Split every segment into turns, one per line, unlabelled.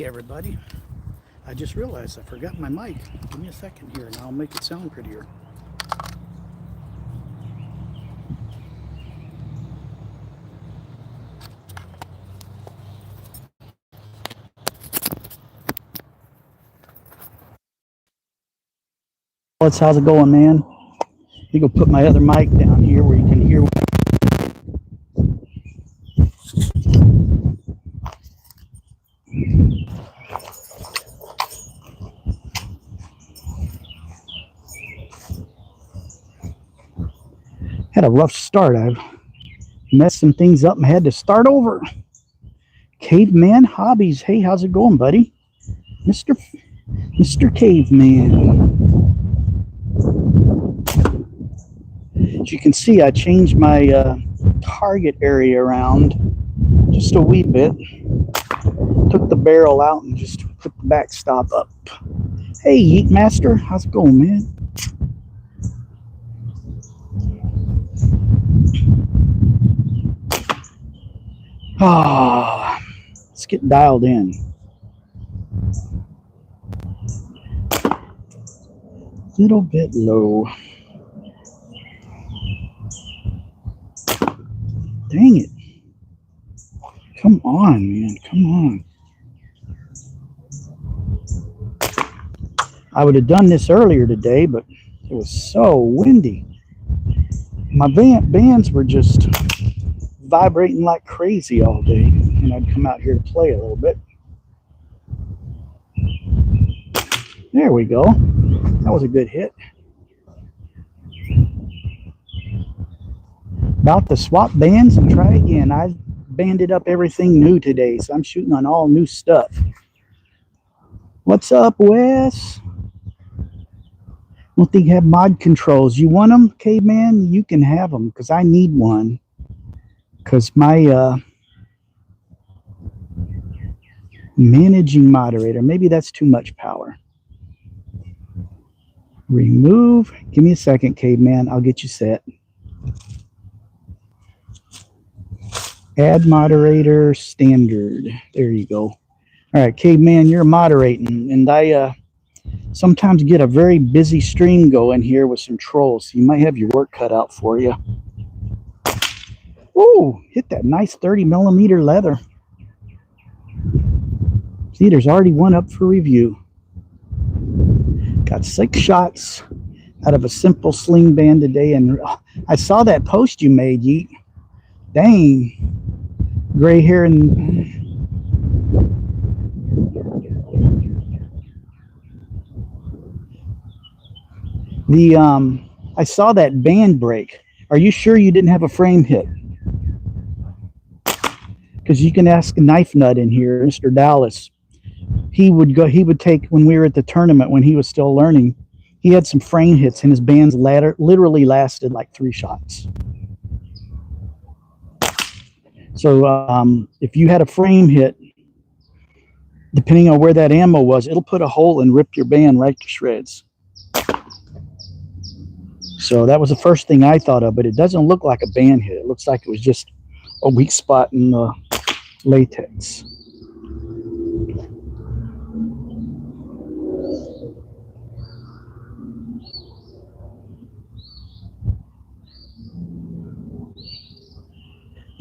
everybody. I just realized I forgot my mic. Give me a second here and I'll make it sound prettier. How's it going, man? You go put my other mic down here where you can hear. Had a rough start. I've messed some things up and had to start over. Caveman Hobbies. Hey, how's it going, buddy? Mr. Caveman. As you can see, I changed my target area around just a wee bit. Took the barrel out and just put the backstop up. Hey, Yeet Master, how's it going, man? Ah, let's get dialed in. Little bit low. Dang it. Come on, man. Come on. I would have done this earlier today, but it was so windy. My bands were just vibrating like crazy all day, and I'd come out here to play a little bit. There we go. That was a good hit. About to swap bands and try again. I banded up everything new today, so I'm shooting on all new stuff. What's up, Wes? Don't think you have mod controls. You want them, Caveman? You can have them, because I need one. Because my managing moderator, maybe that's too much power. Remove. Give me a second, Caveman. I'll get you set. Add moderator standard. There you go. All right, Caveman, you're moderating, and I sometimes get a very busy stream going here with some trolls, so you might have your work cut out for you. Ooh, hit that nice 30mm leather. See, there's already one up for review. Got 6 shots out of a simple sling band today, and I saw that post you made, Yeet. Dang. Gray hair and I saw that band break. Are you sure you didn't have a frame hit? Because you can ask a Knife Nut in here, Mr. Dallas. He would take, when we were at the tournament, when he was still learning, he had some frame hits and his bands literally lasted like 3 shots. So if you had a frame hit, depending on where that ammo was, it'll put a hole and rip your band right to shreds. So that was the first thing I thought of, but it doesn't look like a band hit. It looks like it was just a weak spot in the latex.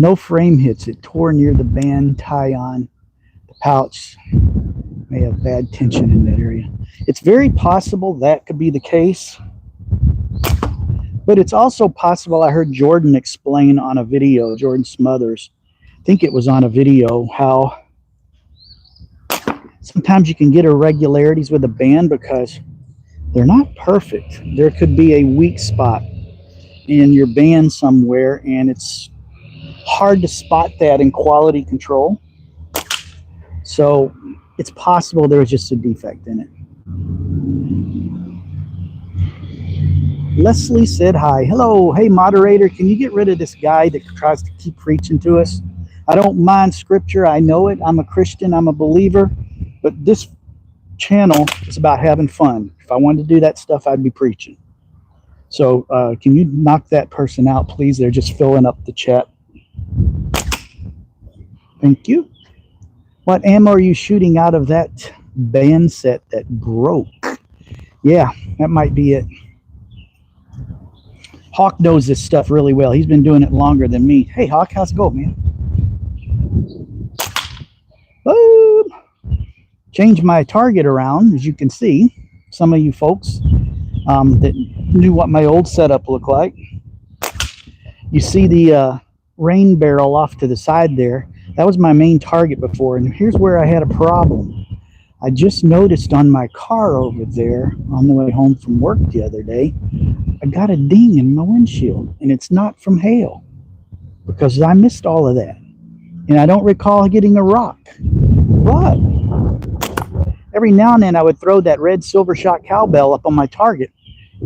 No frame hits. It tore near the band tie-on. The pouch may have bad tension in that area. It's very possible that could be the case. But it's also possible, I heard Jordan explain on a video, Jordan Smothers, I think it was on a video, how sometimes you can get irregularities with a band because they're not perfect. There could be a weak spot in your band somewhere, and it's hard to spot that in quality control. So it's possible there was just a defect in it. Leslie said hi. Hello. Hey, moderator, can you get rid of this guy that tries to keep preaching to us? I don't mind scripture. I know it. I'm a Christian. I'm a believer. But this channel is about having fun. If I wanted to do that stuff, I'd be preaching. So can you knock that person out, please? They're just filling up the chat. Thank you. What ammo are you shooting out of that band set that broke? Yeah, that might be it. Hawk knows this stuff really well. He's been doing it longer than me. Hey, Hawk, how's it going, man? Boom! Changed my target around, as you can see. Some of you folks that knew what my old setup looked like. You see the rain barrel off to the side there. That was my main target before, and here's where I had a problem. I just noticed on my car over there on the way home from work the other day, I got a ding in my windshield, and it's not from hail because I missed all of that. And I don't recall getting a rock. But every now and then I would throw that red Silvershot cowbell up on my target,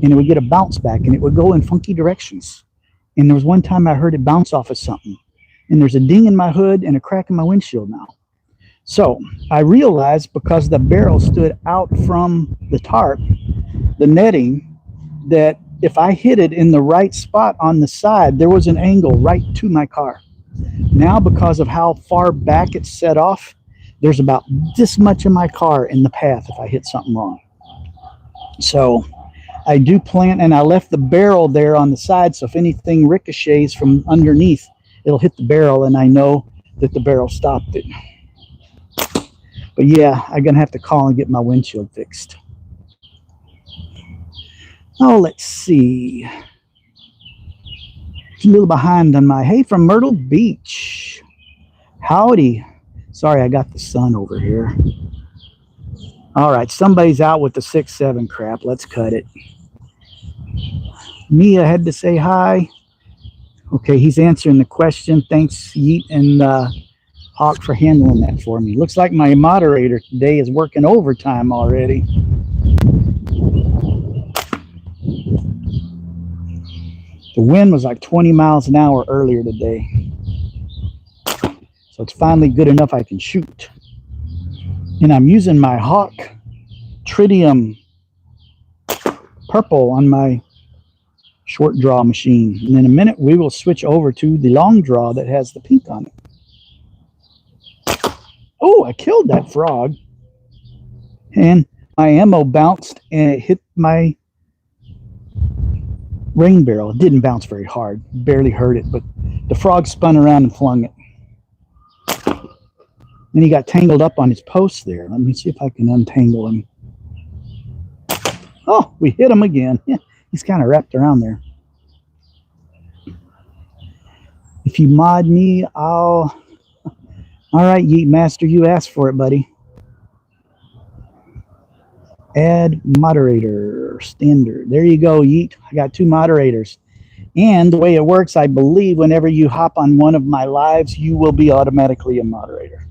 and it would get a bounce back, and it would go in funky directions. And there was one time I heard it bounce off of something, and there's a ding in my hood and a crack in my windshield now. So I realized because the barrel stood out from the tarp, the netting, that if I hit it in the right spot on the side, there was an angle right to my car. Now, because of how far back it's set off, there's about this much of my car in the path if I hit something wrong. So I do plan, and I left the barrel there on the side, so if anything ricochets from underneath, it'll hit the barrel, and I know that the barrel stopped it. But yeah, I'm going to have to call and get my windshield fixed. Oh, let's see. A little behind on my, hey, from Myrtle Beach. Howdy. Sorry, I got the sun over here. All right, somebody's out with the 6-7 crap. Let's cut it. Mia had to say hi. Okay, he's answering the question. Thanks, Yeet and Hawk, for handling that for me. Looks like my moderator today is working overtime already. The wind was like 20 miles an hour earlier today. So it's finally good enough I can shoot. And I'm using my Hawk Tritium purple on my short draw machine. And in a minute we will switch over to the long draw that has the pink on it. Oh, I killed that frog. And my ammo bounced and it hit my rain barrel. It didn't bounce very hard, barely hurt it, but the frog spun around and flung it. And he got tangled up on his post there. Let me see if I can untangle him. Oh, we hit him again. Yeah, he's kind of wrapped around there. If you mod me, I'll... All right, Yeet Master, you asked for it, buddy. Add moderator, standard. There you go, Yeet. I got 2 moderators. And the way it works, I believe whenever you hop on one of my lives, you will be automatically a moderator.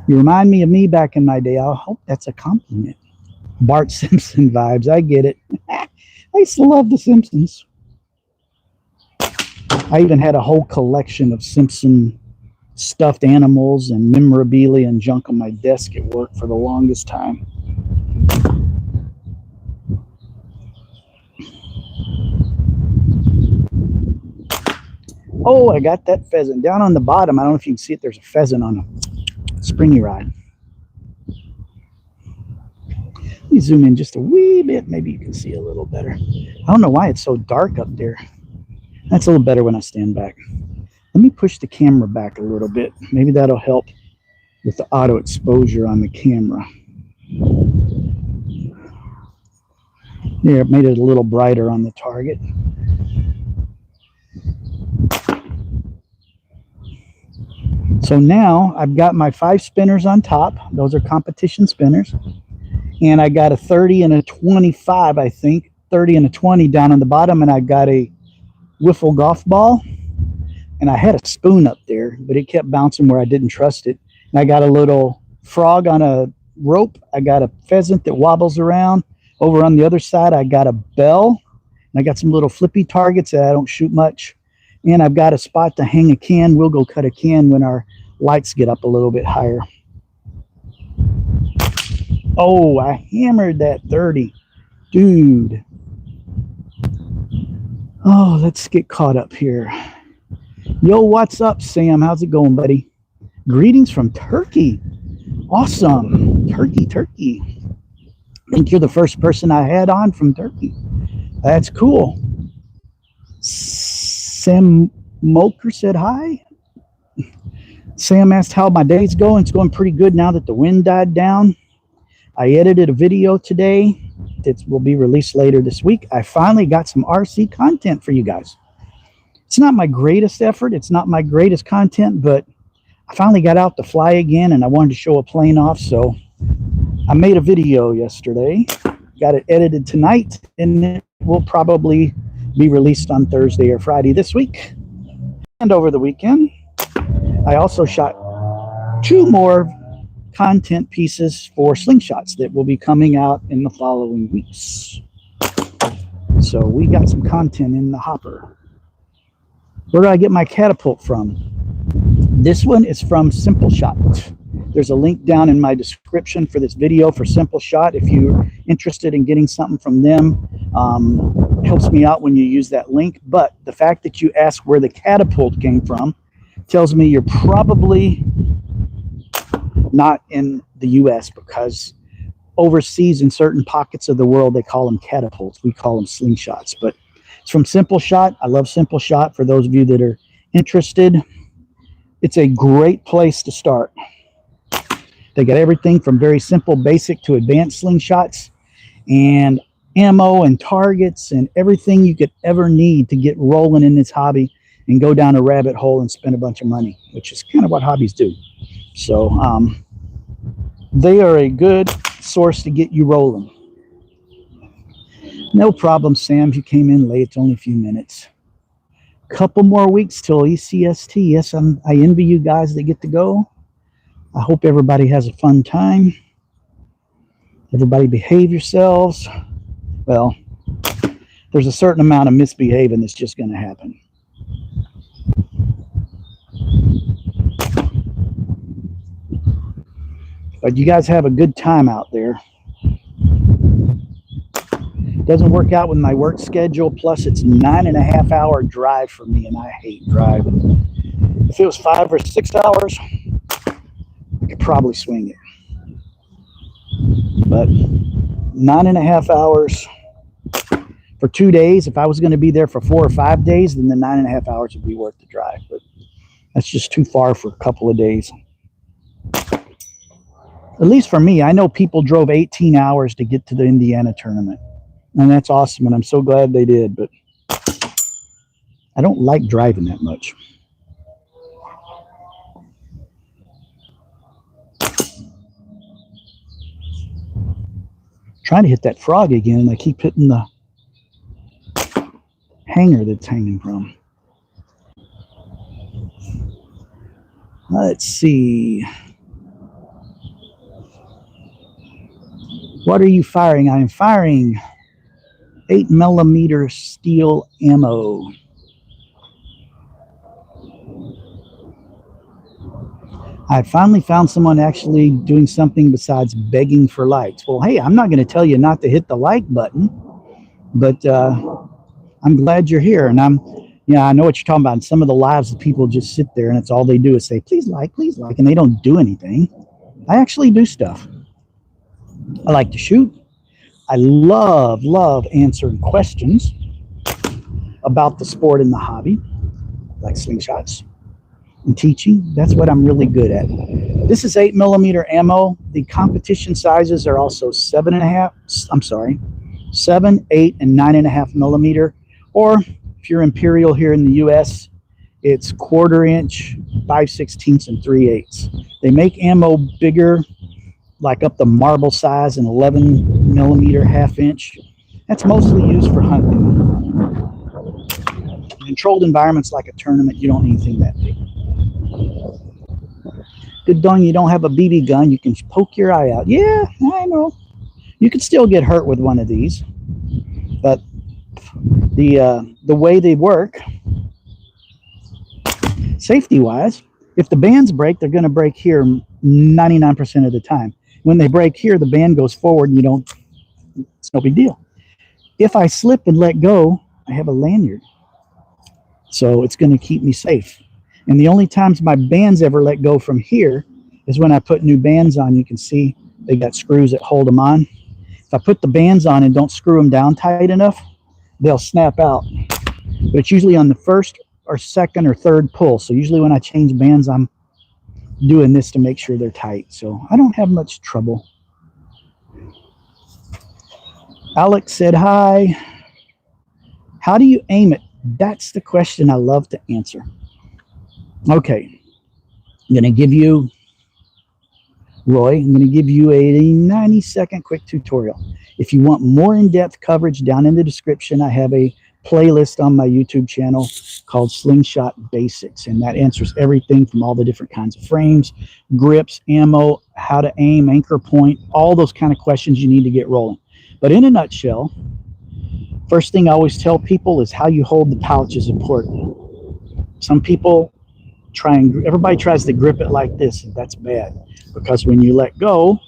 You remind me of me back in my day. I hope that's a compliment. Bart Simpson vibes. I get it. I used to love The Simpsons. I even had a whole collection of Simpson stuffed animals and memorabilia and junk on my desk at work for the longest time. Oh, I got that pheasant. Down on the bottom, I don't know if you can see it, there's a pheasant on a springy ride. Let me zoom in just a wee bit. Maybe you can see a little better. I don't know why it's so dark up there. That's a little better when I stand back. Let me push the camera back a little bit. Maybe that'll help with the auto exposure on the camera. There, it made it a little brighter on the target. So now I've got my 5 spinners on top. Those are competition spinners. And I got a 30 and a 25, I think. 30 and a 20 down on the bottom. And I got a wiffle golf ball. And I had a spoon up there, but it kept bouncing where I didn't trust it. And I got a little frog on a rope. I got a pheasant that wobbles around. Over on the other side, I got a bell. And I got some little flippy targets that I don't shoot much. And I've got a spot to hang a can. We'll go cut a can when our lights get up a little bit higher. Oh, I hammered that 30. Dude. Oh, let's get caught up here. Yo, what's up, Sam? How's it going, buddy? Greetings from Turkey. Awesome. Turkey. I think you're the first person I had on from Turkey. That's cool. Sam Moker said hi. Sam asked how my day's going. It's going pretty good now that the wind died down. I edited a video today that will be released later this week. I finally got some RC content for you guys. It's not my greatest effort. It's not my greatest content, but I finally got out to fly again and I wanted to show a plane off. So I made a video yesterday, got it edited tonight, and it will probably be released on Thursday or Friday this week. And over the weekend, I also shot 2 more content pieces for Slingshots that will be coming out in the following weeks. So we got some content in the hopper. Where do I get my catapult from? This one is from Simpleshot. There's a link down in my description for this video for Simpleshot. If you're interested in getting something from them, it helps me out when you use that link. But the fact that you ask where the catapult came from tells me you're probably not in the US, because overseas in certain pockets of the world they call them catapults. We call them slingshots. But it's from Simpleshot. I love Simpleshot. For those of you that are interested, it's a great place to start. They got everything from very simple, basic to advanced slingshots, and ammo and targets and everything you could ever need to get rolling in this hobby and go down a rabbit hole and spend a bunch of money, which is kind of what hobbies do. So they are a good source to get you rolling. No problem, Sam. If you came in late, it's only a few minutes. Couple more weeks till ECST. Yes, I envy you guys that get to go. I hope everybody has a fun time. Everybody behave yourselves. Well, there's a certain amount of misbehaving that's just going to happen. But you guys have a good time out there. Doesn't work out with my work schedule. Plus, it's 9.5 hour drive for me, and I hate driving. If it was 5 or 6 hours, I could probably swing it. But 9.5 hours for 2 days. If I was going to be there for 4 or 5 days, then the 9.5 hours would be worth the drive. But that's just too far for a couple of days. At least for me, I know people drove 18 hours to get to the Indiana tournament. And that's awesome, and I'm so glad they did, but I don't like driving that much. Trying to hit that frog again, and I keep hitting the hanger that's hanging from. Let's see. What are you firing? I am firing 8mm steel ammo. I finally found someone actually doing something besides begging for likes. Well, hey, I'm not going to tell you not to hit the like button, but I'm glad you're here. And I know what you're talking about. In some of the lives, people just sit there and it's all they do is say, please like, and they don't do anything. I actually do stuff. I like to shoot. I love answering questions about the sport and the hobby, like slingshots and teaching. That's what I'm really good at. This is 8mm ammo. The competition sizes are also 7, 8, and 9.5mm. Or if you're Imperial here in the US, it's 1/4 inch, 5/16, and 3/8. They make ammo bigger, like up to marble size, and 11mm 1/2 inch. That's mostly used for hunting. In controlled environments like a tournament, you don't need anything that big. Good darn, you don't have a BB gun, you can poke your eye out. Yeah, I know. You could still get hurt with one of these, but the way they work, safety-wise, if the bands break, they're going to break here 99% of the time. When they break here, the band goes forward and it's no big deal. If I slip and let go, I have a lanyard. So it's going to keep me safe. And the only times my bands ever let go from here is when I put new bands on. You can see they got screws that hold them on. If I put the bands on and don't screw them down tight enough, they'll snap out. But it's usually on the first or second or third pull. So usually when I change bands, I'm doing this to make sure they're tight. So I don't have much trouble. Alex said hi. How do you aim it? That's the question I love to answer. Okay, I'm going to give you, Roy, I'm going to give you a 90-second quick tutorial. If you want more in-depth coverage, down in the description, I have a playlist on my YouTube channel called Slingshot Basics, and that answers everything from all the different kinds of frames, grips, ammo, how to aim, anchor point, all those kind of questions you need to get rolling. But in a nutshell, first thing I always tell people is how you hold the pouch is important. Some people everybody tries to grip it like this, and that's bad, because when you let go,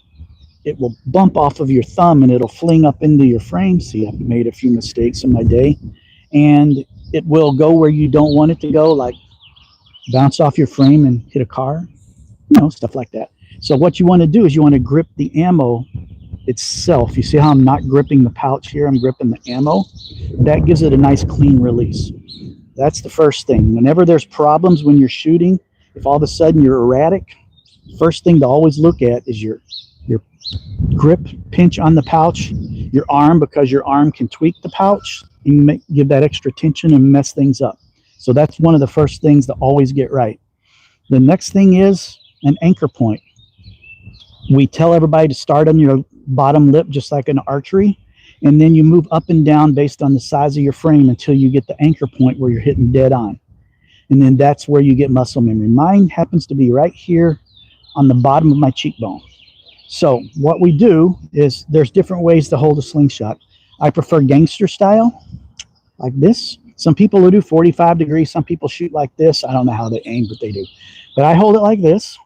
it will bump off of your thumb and it'll fling up into your frame. See, I've made a few mistakes in my day, and it will go where you don't want it to go, like bounce off your frame and hit a car, stuff like that. So what you want to do is you want to grip the ammo itself. You see how I'm not gripping the pouch here, I'm gripping the ammo. That gives it a nice clean release. That's the first thing. Whenever there's problems when you're shooting, if all of a sudden you're erratic, first thing to always look at is your grip pinch on the pouch, your arm, because your arm can tweak the pouch and give that extra tension and mess things up. So that's one of the first things to always get right. The next thing is an anchor point. We tell everybody to start on your bottom lip, just like an archery, and then you move up and down based on the size of your frame until you get the anchor point where you're hitting dead on. And then that's where you get muscle memory. Mine happens to be right here on the bottom of my cheekbone. So what we do is there's different ways to hold a slingshot. I prefer gangster style, like this. Some people will do 45 degrees. Some people shoot like this. I don't know how they aim, but they do. But I hold it like this.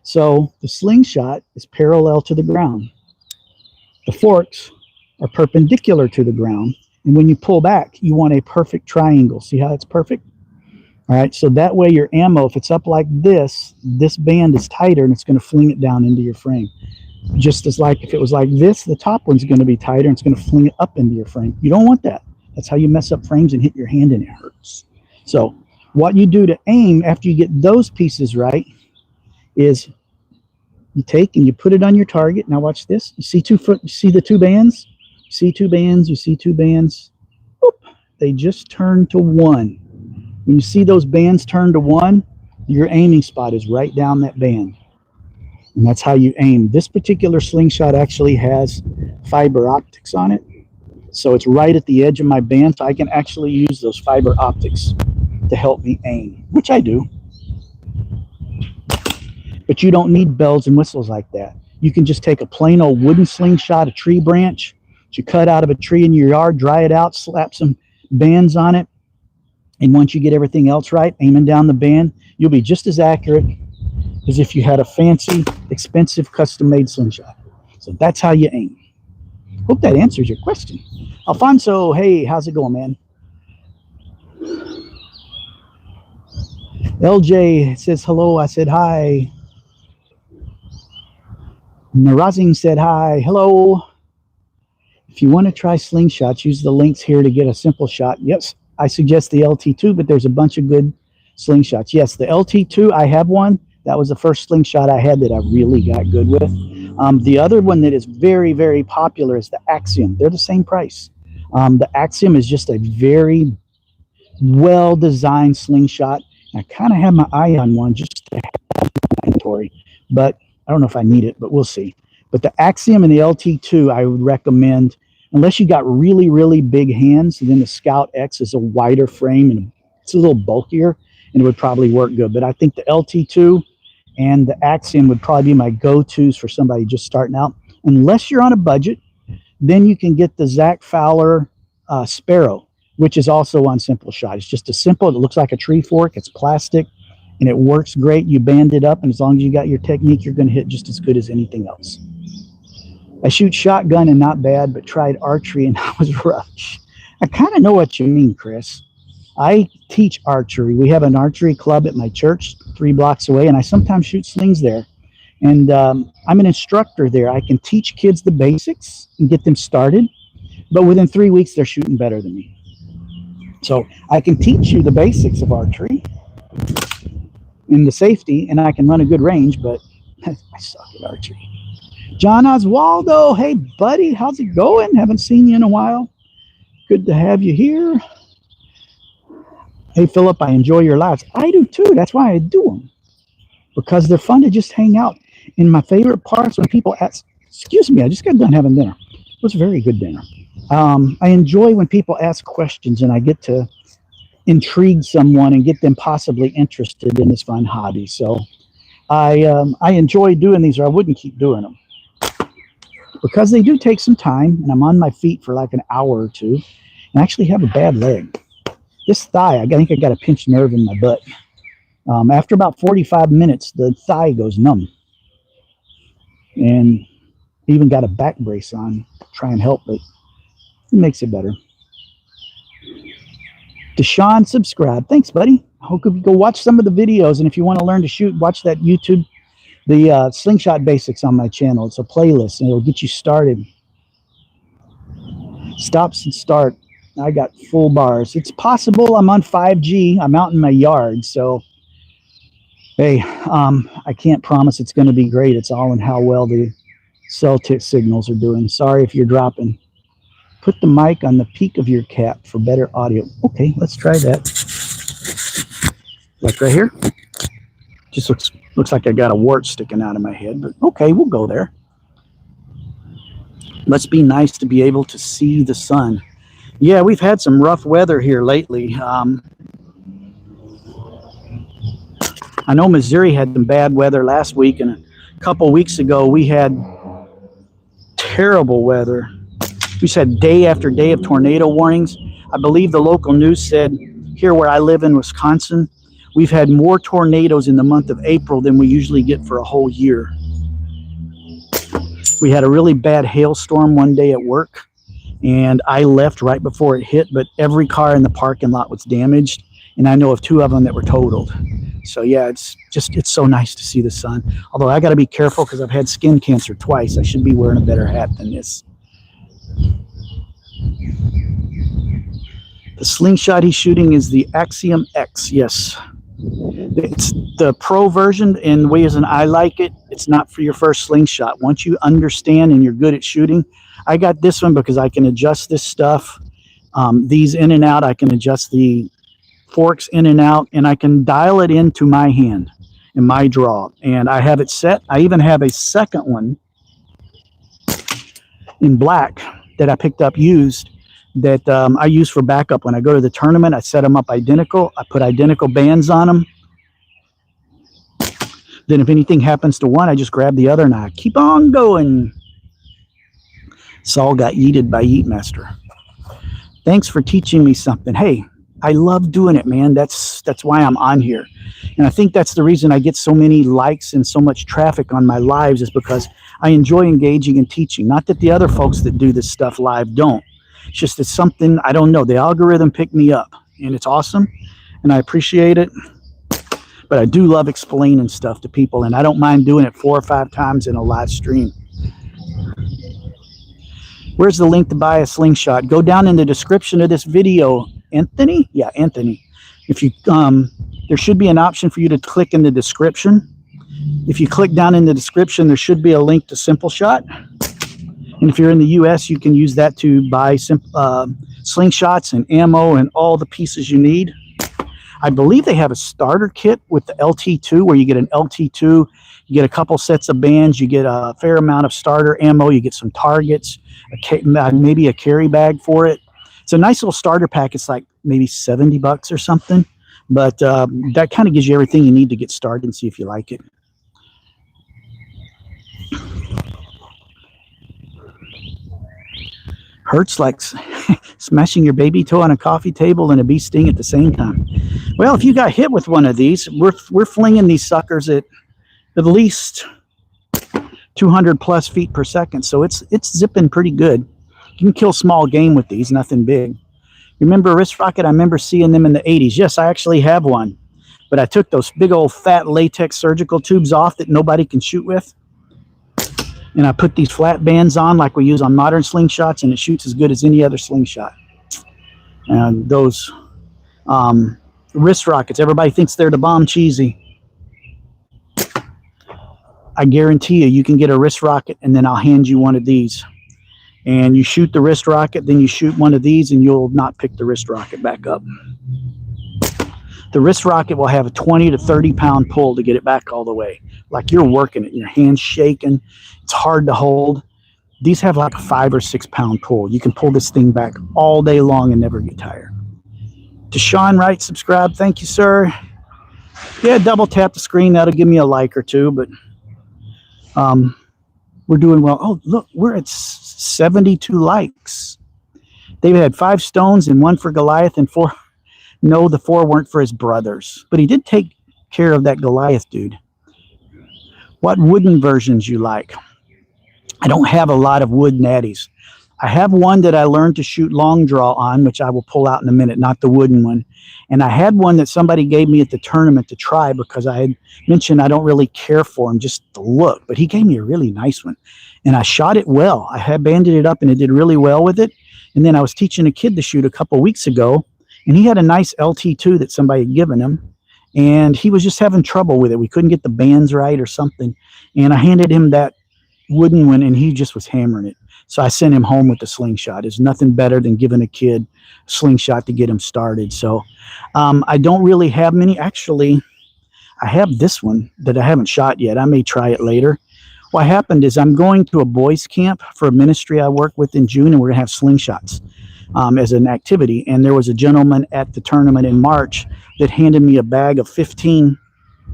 So the slingshot is parallel to the ground. The forks are perpendicular to the ground. And when you pull back, you want a perfect triangle. See how it's perfect? All right, so that way your ammo, if it's up like this band is tighter and it's going to fling it down into your frame. Just as like if it was like this, the top one's going to be tighter and it's going to fling it up into your frame. You don't want that. That's how you mess up frames and hit your hand and it hurts. So what you do to aim after you get those pieces right is you take and you put it on your target. Now watch this. You see you see the two bands? You see two bands, you see two bands. Oop, they just turn to one. When you see those bands turn to one, your aiming spot is right down that band. And that's how you aim. This particular slingshot actually has fiber optics on it. So it's right at the edge of my band, so I can actually use those fiber optics to help me aim, which I do. But you don't need bells and whistles like that. You can just take a plain old wooden slingshot, a tree branch that you cut out of a tree in your yard, dry it out, slap some bands on it. And once you get everything else right, aiming down the band, you'll be just as accurate as if you had a fancy, expensive, custom-made slingshot. So that's how you aim. Hope that answers your question. Alfonso, hey, how's it going, man? LJ says hello. I said hi. Narazing said hi. Hello. If you want to try slingshots, use the links here to get a Simpleshot. Yes, I suggest the LT2, but there's a bunch of good slingshots. Yes, the LT2, I have one. That was the first slingshot I had that I really got good with. The other one that is very, very popular is the Axiom. They're the same price. The Axiom is just a very well-designed slingshot. I kind of have my eye on one just to have in inventory, but I don't know if I need it, but we'll see. But the Axiom and the LT2, I would recommend, unless you got really, really big hands, then the Scout X is a wider frame and it's a little bulkier, and it would probably work good. But I think the LT2 and the Axiom would probably be my go-tos for somebody just starting out. Unless you're on a budget, then you can get the Zach Fowler Sparrow, which is also on Simpleshot. It's just a simple, it looks like a tree fork, it's plastic, and it works great. You band it up, and as long as you got your technique, you're going to hit just as good as anything else. I shoot shotgun and not bad, but tried archery and I was rough. I kind of know what you mean, Chris. I teach archery. We have an archery club at my church 3 blocks away, and I sometimes shoot slings there. And I'm an instructor there. I can teach kids the basics and get them started, but within 3 weeks, they're shooting better than me. So I can teach you the basics of archery and the safety, and I can run a good range, but I suck at archery. John Oswaldo, hey buddy, how's it going? Haven't seen you in a while. Good to have you here. Hey Philip, I enjoy your lives. I do too. That's why I do them, because they're fun to just hang out. And my favorite parts when people ask, excuse me, I just got done having dinner. It was a very good dinner. I enjoy when people ask questions and I get to intrigue someone and get them possibly interested in this fun hobby. So I enjoy doing these, or I wouldn't keep doing them, because they do take some time, and I'm on my feet for like an hour or two, and I actually have a bad leg. This thigh, I think I got a pinched nerve in my butt. After about 45 minutes, the thigh goes numb, and even got a back brace on to try and help, but it makes it better. Deshaun, subscribe. Thanks, buddy. I hope you go watch some of the videos, and if you want to learn to shoot, watch that YouTube, the Slingshot Basics on my channel. It's a playlist, and it'll get you started. Stops and start. I got full bars. It's possible I'm on 5G. I'm out in my yard, so hey, I can't promise it's going to be great. It's all in how well the cell signals are doing. Sorry if you're dropping. Put the mic on the peak of your cap for better audio. Okay, let's try that. Like right here. Just looks like I got a wart sticking out of my head, but okay, we'll go there. Must be nice to be able to see the sun. Yeah, we've had some rough weather here lately. I know Missouri had some bad weather last week, and a couple weeks ago we had terrible weather. We had day after day of tornado warnings. I believe the local news said here where I live in Wisconsin, we've had more tornadoes in the month of April than we usually get for a whole year. We had a really bad hailstorm one day at work, and I left right before it hit, but every car in the parking lot was damaged, and I know of 2 of them that were totaled. So yeah, it's so nice to see the sun. Although I got to be careful because I've had skin cancer twice. I should be wearing a better hat than this. The slingshot he's shooting is the Axiom X. Yes, it's the pro version, and the way as I like it, it's not for your first slingshot. Once you understand and you're good at shooting, I got this one because I can adjust this stuff, these in and out. I can adjust the forks in and out, and I can dial it into my hand and my draw, and I have it set. I even have a second one in black that I picked up used that I use for backup. When I go to the tournament, I set them up identical. I put identical bands on them. Then if anything happens to one, I just grab the other and I keep on going. Saul got yeeted by Yeetmaster. Thanks for teaching me something. Hey, I love doing it, man. That's why I'm on here. And I think that's the reason I get so many likes and so much traffic on my lives, is because I enjoy engaging and teaching. Not that the other folks that do this stuff live don't. It's just it's something, I don't know. The algorithm picked me up, and it's awesome, and I appreciate it. But I do love explaining stuff to people, and I don't mind doing it 4 or 5 times in a live stream. Where's the link to buy a slingshot? Go down in the description of this video. Anthony? Yeah, Anthony. If you there should be an option for you to click in the description. If you click down in the description, there should be a link to Simpleshot. And if you're in the US, you can use that to buy slingshots and ammo and all the pieces you need. I believe they have a starter kit with the LT2, where you get an LT2, you get a couple sets of bands, you get a fair amount of starter ammo, you get some targets, maybe a carry bag for it. It's a nice little starter pack. It's like maybe $70 or something, but that kind of gives you everything you need to get started and see if you like it. Hurts like smashing your baby toe on a coffee table and a bee sting at the same time. Well, if you got hit with one of these, we're flinging these suckers at least 200 plus feet per second, so it's zipping pretty good. You can kill small game with these, nothing big. Remember wrist rocket? I remember seeing them in the 80s. Yes, I actually have one. But I took those big old fat latex surgical tubes off that nobody can shoot with. And I put these flat bands on like we use on modern slingshots, and it shoots as good as any other slingshot. And those wrist rockets, everybody thinks they're the bomb cheesy. I guarantee you can get a wrist rocket, and then I'll hand you one of these. And you shoot the wrist rocket, then you shoot one of these, and you'll not pick the wrist rocket back up. The wrist rocket will have a 20 to 30 pound pull to get it back all the way. Like you're working it, your hand's shaking, it's hard to hold. These have like a 5 or 6 pound pull. You can pull this thing back all day long and never get tired. Deshaun Wright, subscribe. Thank you, sir. Yeah, double tap the screen. That'll give me a like or two, but we're doing well. Oh, look, we're at 72 likes. David had 5 stones and 1 for Goliath and 4. No, the 4 weren't for his brothers, but he did take care of that Goliath dude. What wooden versions you like? I don't have a lot of wood natties. I have one that I learned to shoot long draw on, which I will pull out in a minute, not the wooden one. And I had one that somebody gave me at the tournament to try because I had mentioned I don't really care for him, just the look. But he gave me a really nice one. And I shot it well. I had banded it up and it did really well with it. And then I was teaching a kid to shoot a couple weeks ago. And he had a nice LT2 that somebody had given him. And he was just having trouble with it. We couldn't get the bands right or something. And I handed him that wooden one and he just was hammering it. So I sent him home with the slingshot. There's nothing better than giving a kid a slingshot to get him started. So I don't really have many. Actually, I have this one that I haven't shot yet. I may try it later. What happened is I'm going to a boys camp for a ministry I work with in June, and we're going to have slingshots as an activity. And there was a gentleman at the tournament in March that handed me a bag of 15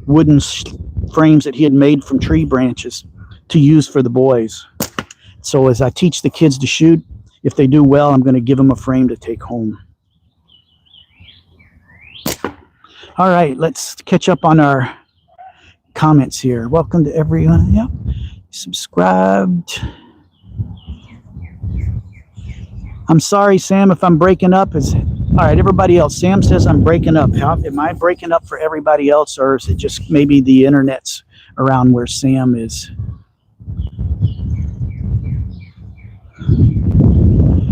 wooden frames that he had made from tree branches to use for the boys. So as I teach the kids to shoot, if they do well, I'm going to give them a frame to take home. All right, let's catch up on our comments here. Welcome to everyone. Yep, subscribed. I'm sorry, Sam, if I'm breaking up. All right, everybody else. Sam says I'm breaking up. Am I breaking up for everybody else, or is it just maybe the internet's around where Sam is?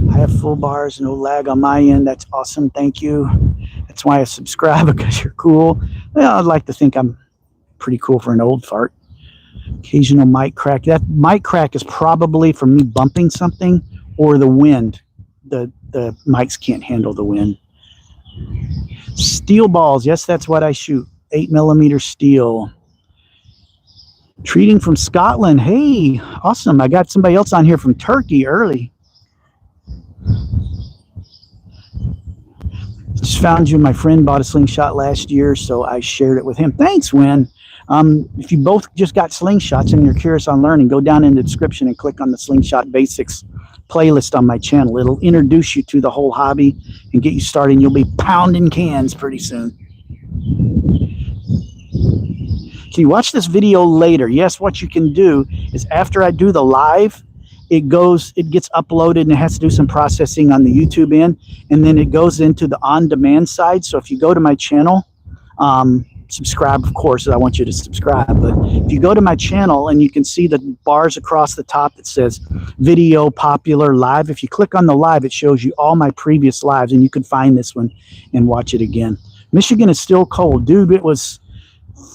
I have full bars, no lag on my end. That's awesome. Thank you. That's why I subscribe, because you're cool. Well, I'd like to think I'm pretty cool for an old fart. Occasional mic crack. That mic crack is probably from me bumping something or the wind. The mics can't handle the wind. Steel balls. Yes, that's what I shoot. 8mm steel. Treating from Scotland. Hey, awesome. I got somebody else on here from Turkey early. Just found you. My friend bought a slingshot last year, so I shared it with him. Thanks, Win. If you both just got slingshots and you're curious on learning, go down in the description and click on the Slingshot Basics playlist on my channel. It'll introduce you to the whole hobby and get you started, and you'll be pounding cans pretty soon. Can you watch this video later? Yes, what you can do is after I do the live, it gets uploaded and it has to do some processing on the YouTube end, and then it goes into the on-demand side. So if you go to my channel, subscribe, of course, I want you to subscribe, but if you go to my channel and you can see the bars across the top that says video, popular, live, if you click on the live, it shows you all my previous lives, and you can find this one and watch it again. Michigan is still cold. Dude, it was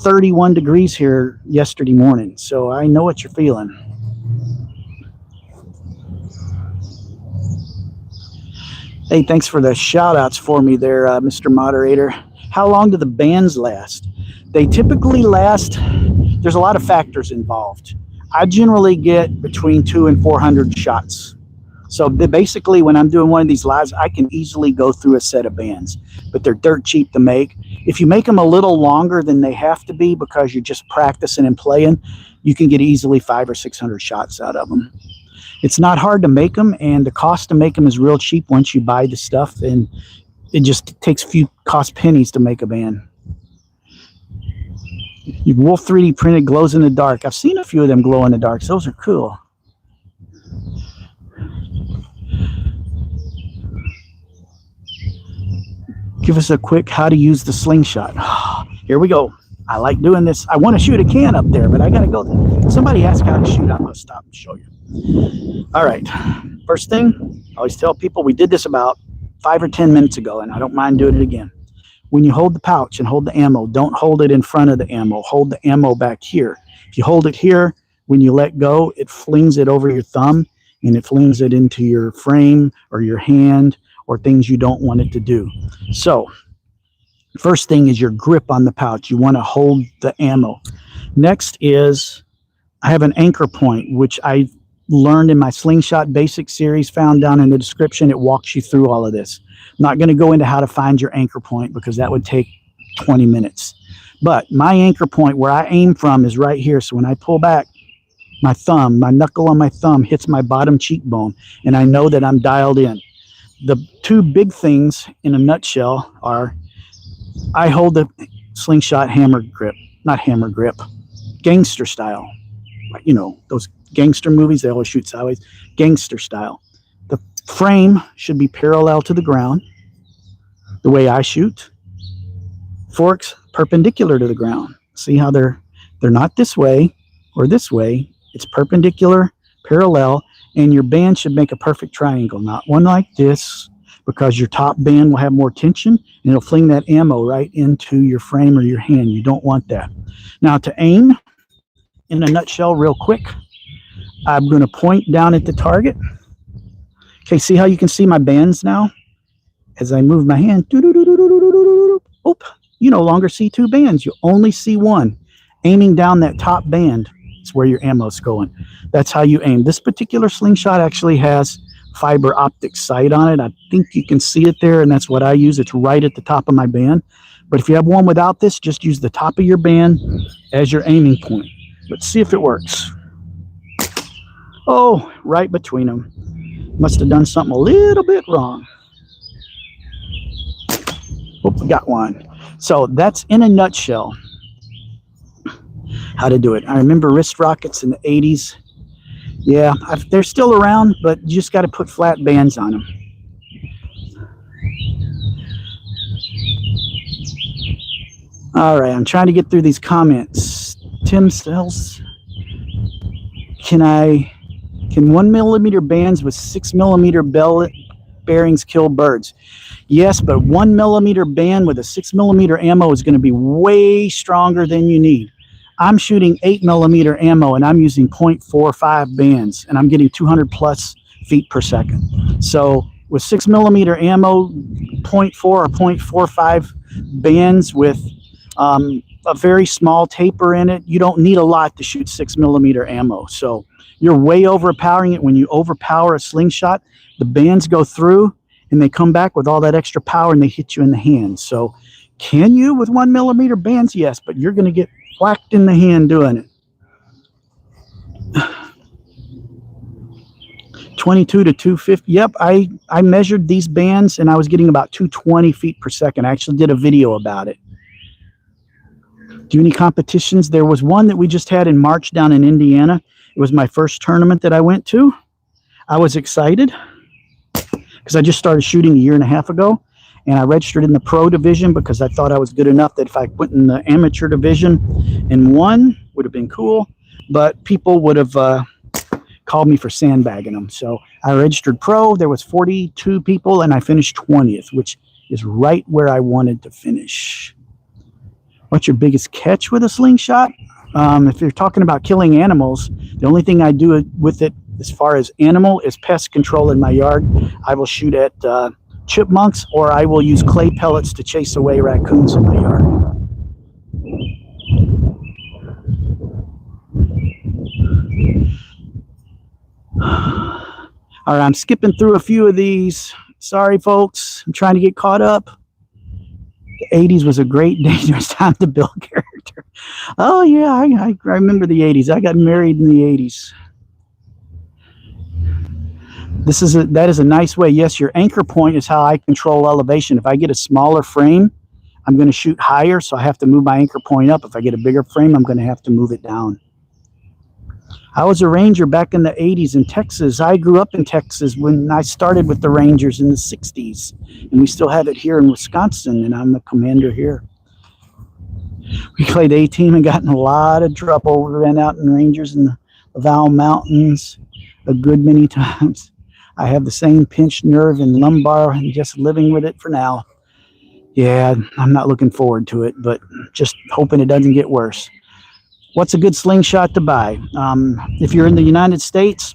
31 degrees here yesterday morning, so I know what you're feeling. Hey, thanks for the shout outs for me there, Mr. Moderator. How long do the bands last? They typically last, there's a lot of factors involved. I generally get between 200 and 400 shots. So basically when I'm doing one of these lives, I can easily go through a set of bands, but they're dirt cheap to make. If you make them a little longer than they have to be because you're just practicing and playing, you can get easily 500 or 600 shots out of them. It's not hard to make them, and the cost to make them is real cheap once you buy the stuff, and it just takes cost pennies to make a band. Wolf 3D printed glows in the dark. I've seen a few of them glow in the dark. Those are cool. Give us a quick how to use the slingshot. Here we go. I like doing this. I want to shoot a can up there, but I got to go. Somebody asked how to shoot. I'm going to stop and show you. All right. First thing, I always tell people we did this about 5 or 10 minutes ago, and I don't mind doing it again. When you hold the pouch and hold the ammo, don't hold it in front of the ammo. Hold the ammo back here. If you hold it here, when you let go, it flings it over your thumb, and it flings it into your frame or your hand or things you don't want it to do. So first thing is your grip on the pouch. You want to hold the ammo. Next is I have an anchor point, which I learned in my Slingshot Basics series, found down in the description. It walks you through all of this. I'm not going to go into how to find your anchor point because that would take 20 minutes. But my anchor point where I aim from is right here. So when I pull back, my thumb, my knuckle on my thumb hits my bottom cheekbone, and I know that I'm dialed in. The two big things in a nutshell are I hold the slingshot hammer grip, not hammer grip, gangster style. You know, those gangster movies, they always shoot sideways, gangster style. The frame should be parallel to the ground, the way I shoot. Forks perpendicular to the ground. See how they're not this way or this way. It's perpendicular, parallel, and your band should make a perfect triangle, not one like this, because your top band will have more tension and it'll fling that ammo right into your frame or your hand. You don't want that. Now to aim, in a nutshell, real quick, I'm going to point down at the target. Okay, see how you can see my bands now? As I move my hand, oh, you no longer see two bands. You only see one. Aiming down that top band is where your ammo's going. That's how you aim. This particular slingshot actually has fiber optic sight on it. I think you can see it there, and that's what I use. It's right at the top of my band. But if you have one without this, just use the top of your band as your aiming point. Let's see if it works. Oh, right between them. Must have done something a little bit wrong. Oh, we got one. So that's in a nutshell how to do it. I remember wrist rockets in the 80s. Yeah, they're still around, but you just got to put flat bands on them. All right, I'm trying to get through these comments. Tim Sells, can 1mm bands with 6mm bell bearings kill birds? Yes, but 1mm band with a 6mm ammo is going to be way stronger than you need. I'm shooting 8mm ammo and I'm using 0.45 bands and I'm getting 200 plus feet per second. So with 6mm ammo, 0.4 or 0.45 bands with a very small taper in it, you don't need a lot to shoot 6mm ammo. So you're way overpowering it. When you overpower a slingshot, the bands go through and they come back with all that extra power and they hit you in the hand. So can you with 1mm bands? Yes, but you're going to get whacked in the hand doing it. 22 to 250. Yep, I measured these bands and I was getting about 220 feet per second. I actually did a video about it. Do any competitions? There was one that we just had in March down in Indiana. It was my first tournament that I went to. I was excited because I just started shooting a year and a half ago. And I registered in the pro division because I thought I was good enough that if I went in the amateur division and won, would have been cool. But people would have called me for sandbagging them. So I registered pro. There was 42 people, and I finished 20th, which is right where I wanted to finish. What's your biggest catch with a slingshot? If you're talking about killing animals, the only thing I do with it as far as animal is pest control in my yard. I will shoot at chipmunks, or I will use clay pellets to chase away raccoons in my yard. All right, I'm skipping through a few of these. Sorry, folks. I'm trying to get caught up. The 80s was a great dangerous time to build character. Oh, yeah, I remember the 80s. I got married in the 80s. That is a nice way. Yes, your anchor point is how I control elevation. If I get a smaller frame, I'm going to shoot higher, so I have to move my anchor point up. If I get a bigger frame, I'm going to have to move it down. I was a ranger back in the 80s in Texas. I grew up in Texas when I started with the Rangers in the 60s. And we still have it here in Wisconsin, and I'm the commander here. We played A-team and got in a lot of trouble. We ran out in Rangers in the Laval Mountains a good many times. I have the same pinched nerve and lumbar and just living with it for now. Yeah, I'm not looking forward to it, but just hoping it doesn't get worse. What's a good slingshot to buy? If you're in the United States,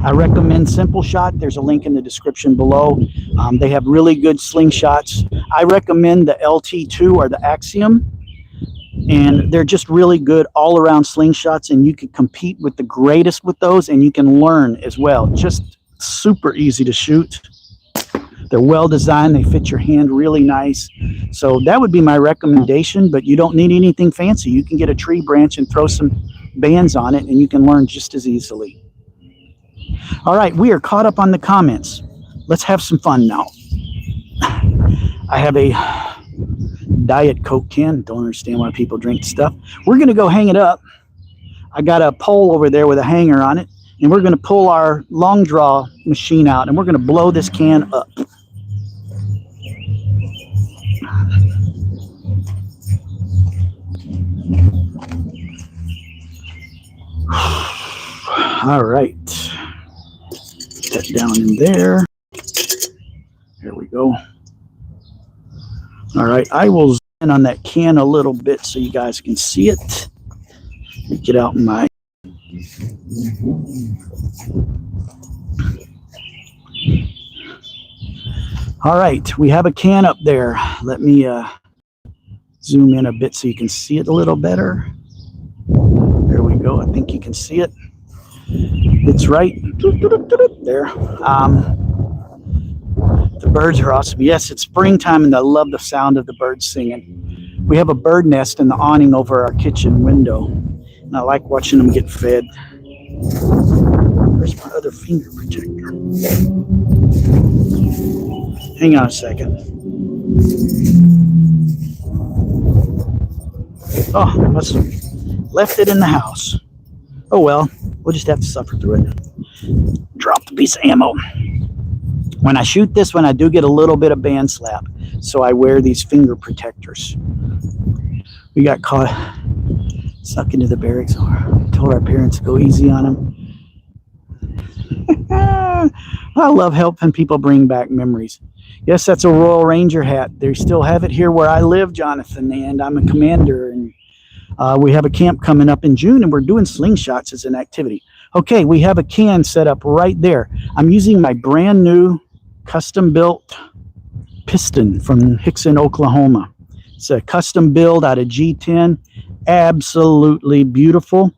I recommend Simpleshot. There's a link in the description below. They have really good slingshots. I recommend the LT2 or the Axiom, and they're just really good all-around slingshots, and you can compete with the greatest with those, and you can learn as well. Just super easy to shoot. They're well designed. They fit your hand really nice. So that would be my recommendation, but you don't need anything fancy. You can get a tree branch and throw some bands on it, and you can learn just as easily. All right, we are caught up on the comments. Let's have some fun now. I have a Diet Coke can. Don't understand why people drink stuff. We're going to go hang it up. I got a pole over there with a hanger on it, and we're going to pull our long draw machine out, and we're going to blow this can up. All right, put that down in there. There we go. All right, I will zoom in on that can a little bit so you guys can see it. Let me get out my all right, we have a can up there. Let me zoom in a bit so you can see it a little better. There we go. I think you can see it. It's right there. The birds are awesome. Yes, it's springtime, and I love the sound of the birds singing. We have a bird nest in the awning over our kitchen window, and I like watching them get fed. Where's my other finger protector? Hang on a second. Oh, I must have left it in the house. Oh well, we'll just have to suffer through it. Drop the piece of ammo. When I shoot this one, I do get a little bit of band slap, so I wear these finger protectors. We got caught snuck into the barracks. Told our parents to go easy on them. I love helping people bring back memories. Yes, that's a Royal Ranger hat. They still have it here where I live, Jonathan, and I'm a commander. And we have a camp coming up in June, and we're doing slingshots as an activity. Okay, we have a can set up right there. I'm using my brand new custom-built piston from Hickson, Oklahoma. It's a custom build out of G10. Absolutely beautiful,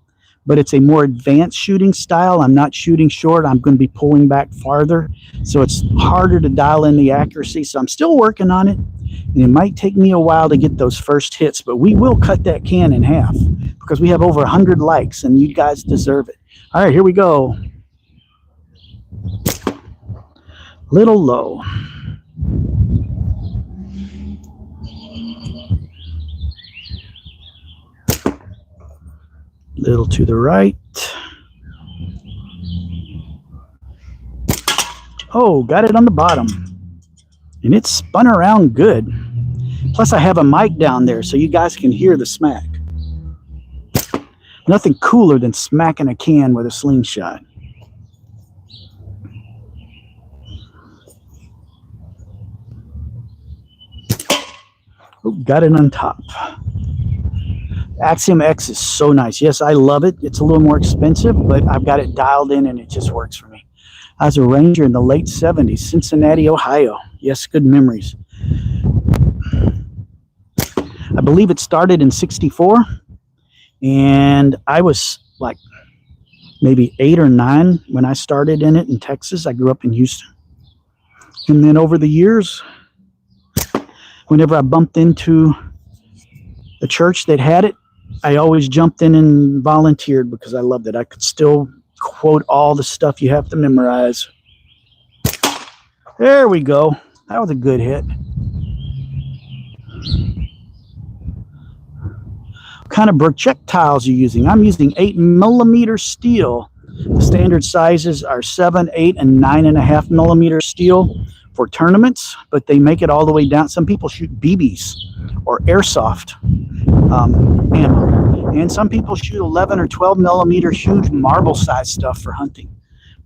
but it's a more advanced shooting style. I'm not shooting short. I'm going to be pulling back farther, so it's harder to dial in the accuracy. So I'm still working on it, and it might take me a while to get those first hits, but we will cut that can in half because we have over 100 likes, and you guys deserve it. All right, here we go. Little low. Little to the right. Oh, got it on the bottom. And it spun around good. Plus I have a mic down there so you guys can hear the smack. Nothing cooler than smacking a can with a slingshot. Oh, got it on top. Axiom X is so nice. Yes, I love it. It's a little more expensive, but I've got it dialed in and it just works for me. I was a ranger in the late 70s, Cincinnati, Ohio. Yes, good memories. I believe it started in 64, and I was like maybe 8 or 9 when I started in it in Texas. I grew up in Houston. And then over the years, whenever I bumped into a church that had it, I always jumped in and volunteered because I loved it. I could still quote all the stuff you have to memorize. There we go. That was a good hit. kind of projectiles you're using. I'm using 8mm steel. The standard sizes are 7, 8, and 9.5 millimeter steel for tournaments, but they make it all the way down. Some people shoot BBs or airsoft ammo, and some people shoot 11 or 12 millimeter huge marble size stuff for hunting.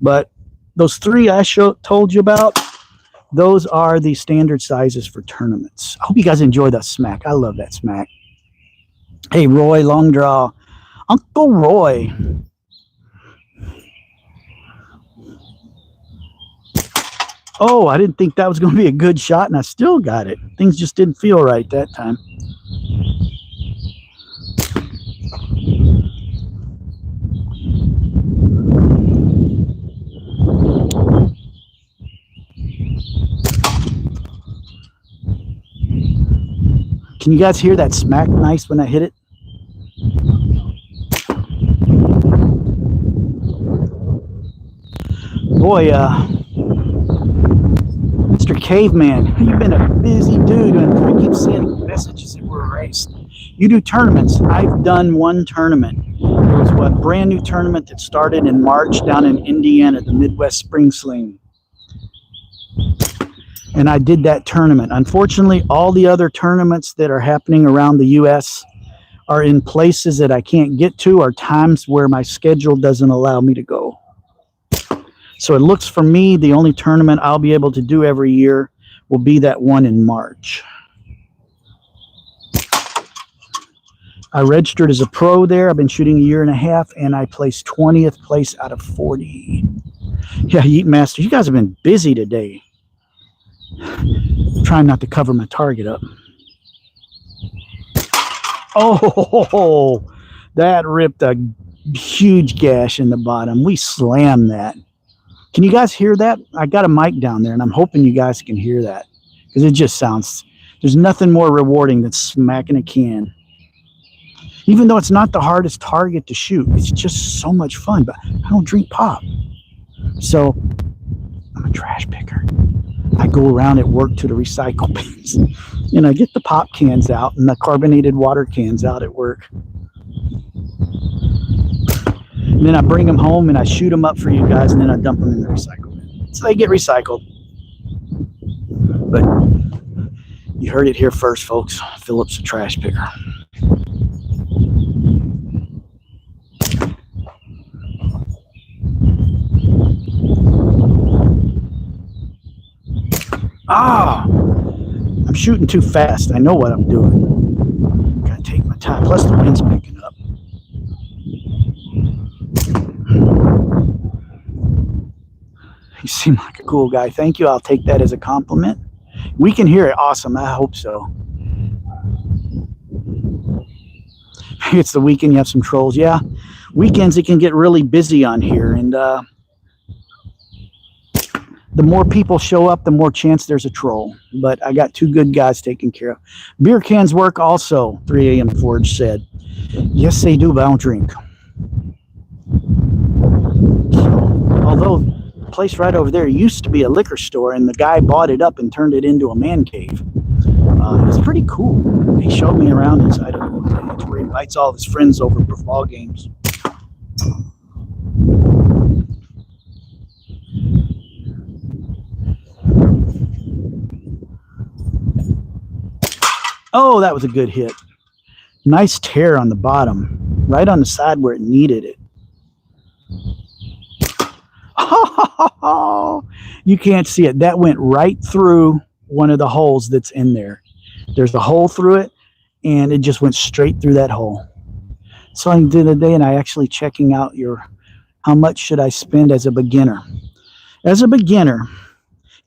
But those three I told you about, those are the standard sizes for tournaments. I hope you guys enjoy that smack. I love that smack. Hey, Roy, long draw. Uncle Roy. Oh, I didn't think that was going to be a good shot, and I still got it. Things just didn't feel right that time. Can you guys hear that smack nice when I hit it? Boy, Mr. Caveman, you've been a busy dude, and I keep seeing messages that were erased. You do tournaments. I've done one tournament. It was a brand new tournament that started in March down in Indiana, the Midwest Spring Sling. And I did that tournament. Unfortunately, all the other tournaments that are happening around the U.S. are in places that I can't get to, or times where my schedule doesn't allow me to go. So it looks for me, the only tournament I'll be able to do every year will be that one in March. I registered as a pro there. I've been shooting 1.5 years, and I placed 20th place out of 40. Yeah, Yeet Master, you guys have been busy today. Trying not to cover my target up. Oh, that ripped a huge gash in the bottom. We slammed that. Can you guys hear that? I got a mic down there, and I'm hoping you guys can hear that, because it just sounds, there's nothing more rewarding than smacking a can. Even though it's not the hardest target to shoot, it's just so much fun. But I don't drink pop, so I'm a trash picker. I go around at work to the recycle bins, and I get the pop cans out and the carbonated water cans out at work. And then I bring them home and I shoot them up for you guys, and then I dump them in the recycle bin. So they get recycled. But you heard it here first, folks. Philip's a trash picker. Ah, I'm shooting too fast. I know what I'm doing. Gotta take my time. Plus the wind's picking up. You seem like a cool guy. Thank you. I'll take that as a compliment. We can hear it. Awesome. I hope so. Maybe it's the weekend. You have some trolls. Yeah. Weekends, it can get really busy on here. And the more people show up, the more chance there's a troll. But I got 2 good guys taken care of. Beer cans work also, 3 a.m. Forge said. Yes, they do, but I don't drink. Although the place right over there used to be a liquor store, and the guy bought it up and turned it into a man cave. It's pretty cool. He showed me around inside of it, where he invites all of his friends over for ball games. Oh, that was a good hit. Nice tear on the bottom, right on the side where it needed it. Oh, you can't see it. That went right through one of the holes that's in there. There's a hole through it, and it just went straight through that hole. So I did today, and I actually checking out your, how much should I spend as a beginner? As a beginner,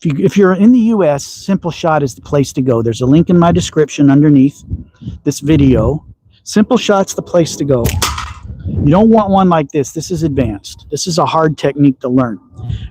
if you're in the U.S., Simpleshot is the place to go. There's a link in my description underneath this video. Simpleshot's the place to go. You don't want one like this. This is advanced. This is a hard technique to learn.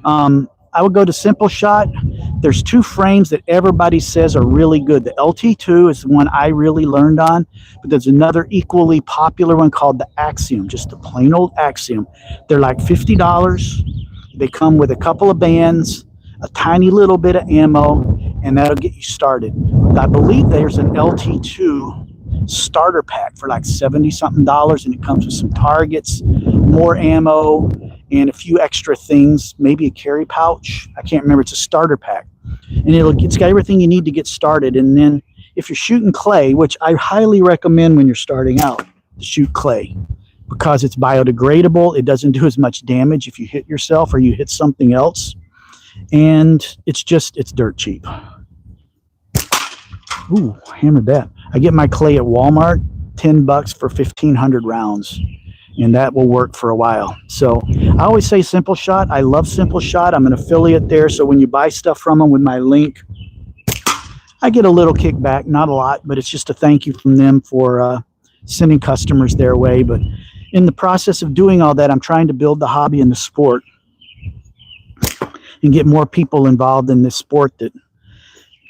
I would go to Simpleshot. There's 2 frames that everybody says are really good. The LT2 is the one I really learned on, but there's another equally popular one called the Axiom, just a plain old Axiom. They're like $50. They come with a couple of bands, a tiny little bit of ammo, and that'll get you started. I believe there's an LT2 starter pack for like 70 something dollars, and it comes with some targets, more ammo, and a few extra things, maybe a carry pouch. I can't remember. It's a starter pack, and it's got everything you need to get started. And then if you're shooting clay, which I highly recommend when you're starting out to shoot clay, because it's biodegradable, it doesn't do as much damage if you hit yourself or you hit something else, and it's dirt cheap. Ooh, hammered that. I get my clay at Walmart, $10 for 1,500 rounds, and that will work for a while. So I always say Simpleshot. I love Simpleshot. I'm an affiliate there, so when you buy stuff from them with my link, I get a little kickback, not a lot, but it's just a thank you from them for sending customers their way. But in the process of doing all that, I'm trying to build the hobby and the sport and get more people involved in this sport that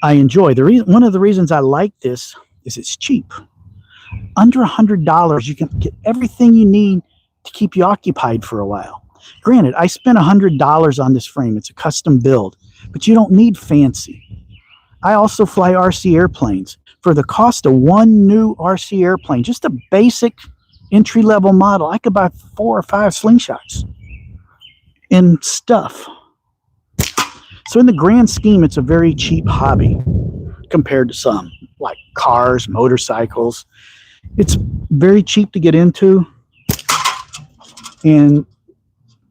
I enjoy. One of the reasons I like this is it's cheap. Under $100, you can get everything you need to keep you occupied for a while. Granted, I spent $100 on this frame. It's a custom build, but you don't need fancy. I also fly RC airplanes. For the cost of one new RC airplane, just a basic entry-level model, I could buy 4 or 5 Slingshots and stuff. So in the grand scheme, it's a very cheap hobby compared to some, like cars, motorcycles. It's very cheap to get into, and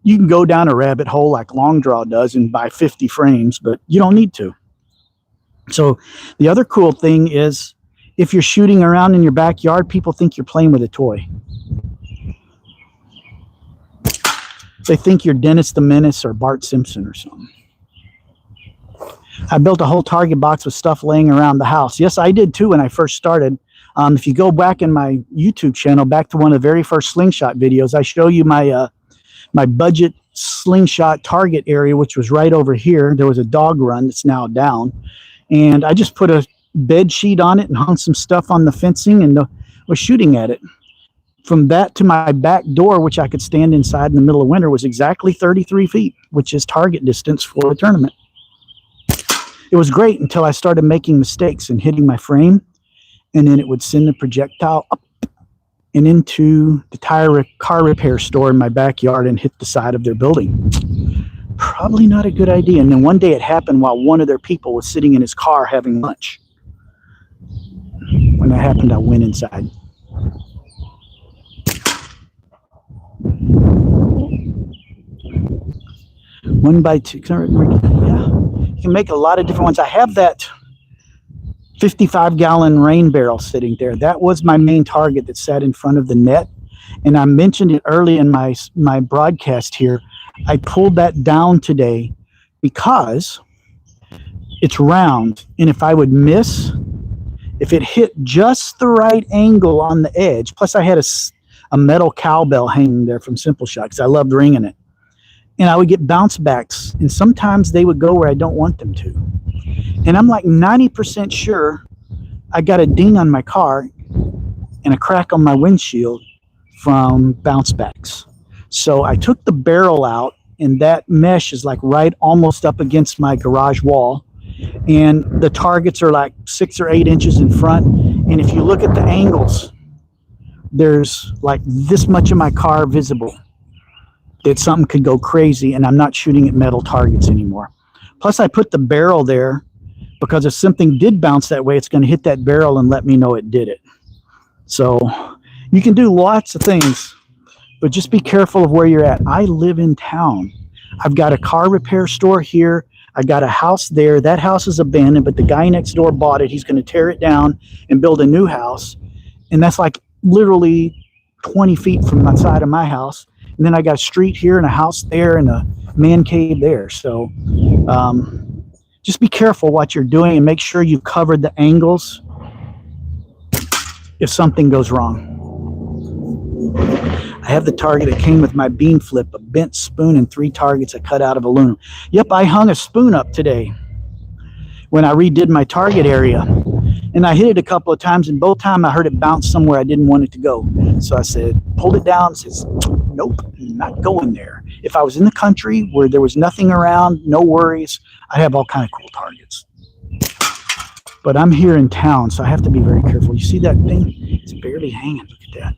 you can go down a rabbit hole like Long Draw does and buy 50 frames, but you don't need to. So the other cool thing is, if you're shooting around in your backyard, people think you're playing with a toy. They think you're Dennis the Menace or Bart Simpson or something. I built a whole target box with stuff laying around the house. Yes, I did too when I first started. If you go back in my YouTube channel, back to one of the very first Slingshot videos, I show you my my budget Slingshot target area, which was right over here. There was a dog run that's now down, and I just put a bed sheet on it and hung some stuff on the fencing and was shooting at it. From that to my back door, which I could stand inside in the middle of winter, was exactly 33 feet, which is target distance for a tournament. It was great until I started making mistakes and hitting my frame, and then it would send the projectile up and into the car repair store in my backyard and hit the side of their building. Probably not a good idea. And then one day it happened while one of their people was sitting in his car having lunch. When that happened, I went inside. One by two, yeah. You can make a lot of different ones. I have that 55-gallon rain barrel sitting there. That was my main target that sat in front of the net. And I mentioned it early in my broadcast here. I pulled that down today because it's round. And if I would miss, if it hit just the right angle on the edge, plus I had a metal cowbell hanging there from Simpleshot because I loved ringing it. And I would get bounce backs, and sometimes they would go where I don't want them to. And I'm like 90% sure I got a ding on my car and a crack on my windshield from bounce backs. So I took the barrel out, and that mesh is like right almost up against my garage wall. And the targets are like 6 or 8 inches in front. And if you look at the angles, there's like this much of my car visible. That something could go crazy, and I'm not shooting at metal targets anymore. Plus, I put the barrel there because if something did bounce that way, it's going to hit that barrel and let me know it did it. So you can do lots of things, but just be careful of where you're at. I live in town. I've got a car repair store here. I got a house there. That house is abandoned, but the guy next door bought it. He's going to tear it down and build a new house, and that's like literally 20 feet from the side of my house. And then I got a street here and a house there and a man cave there. So just be careful what you're doing and make sure you covered the angles if something goes wrong. I have the target that came with my beam flip, a bent spoon, and 3 targets I cut out of aluminum. Yep, I hung a spoon up today when I redid my target area. And I hit it a couple of times, and both times I heard it bounce somewhere I didn't want it to go. So I said, pulled it down, says, nope, not going there. If I was in the country where there was nothing around, no worries, I have all kind of cool targets. But I'm here in town, so I have to be very careful. You see that thing? It's barely hanging. Look at that.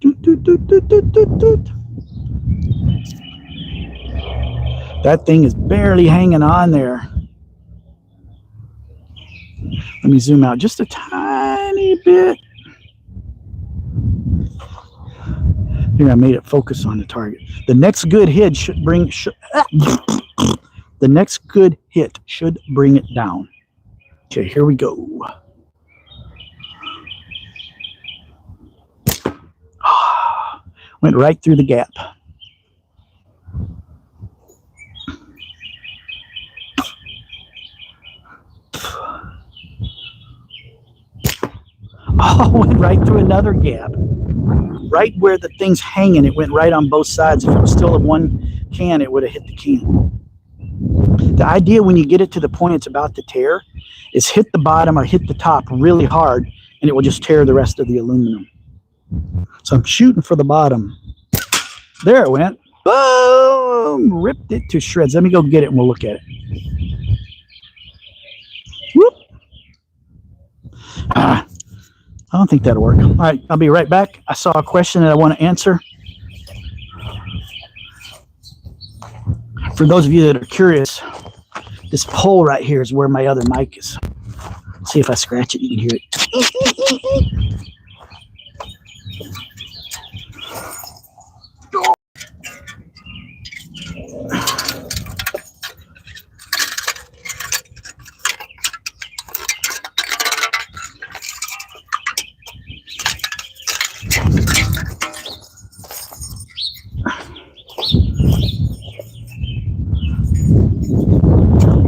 Doot, doot, doot, doot, doot, doot, doot. That thing is barely hanging on there. Let me zoom out just a tiny bit. Here, I made it focus on the target. The next good hit should bring the next good hit should bring it down. Okay, here we go. Went right through the gap. Oh, went right through another gap. Right where the thing's hanging, it went right on both sides. If it was still in one can, it would have hit the can. The idea when you get it to the point it's about to tear is hit the bottom or hit the top really hard, and it will just tear the rest of the aluminum. So I'm shooting for the bottom. There it went. Boom! Ripped it to shreds. Let me go get it and we'll look at it. Whoop! I don't think that'll work. All right, I'll be right back. I saw a question that I want to answer. For those of you that are curious, this pole right here is where my other mic is. See if I scratch it, you can hear it.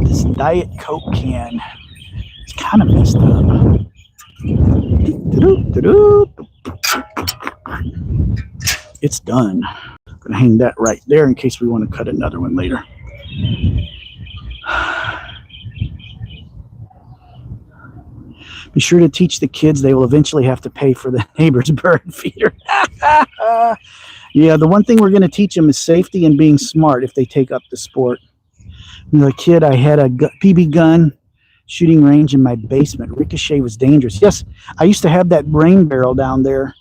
This Diet Coke can is kind of messed up. It's done. I'm going to hang that right there in case we want to cut another one later. Be sure to teach the kids they will eventually have to pay for the neighbor's bird feeder. Yeah, the one thing we're going to teach them is safety and being smart if they take up the sport. When I was a kid, I had a PB gun shooting range in my basement. Ricochet was dangerous. Yes, I used to have that rain barrel down there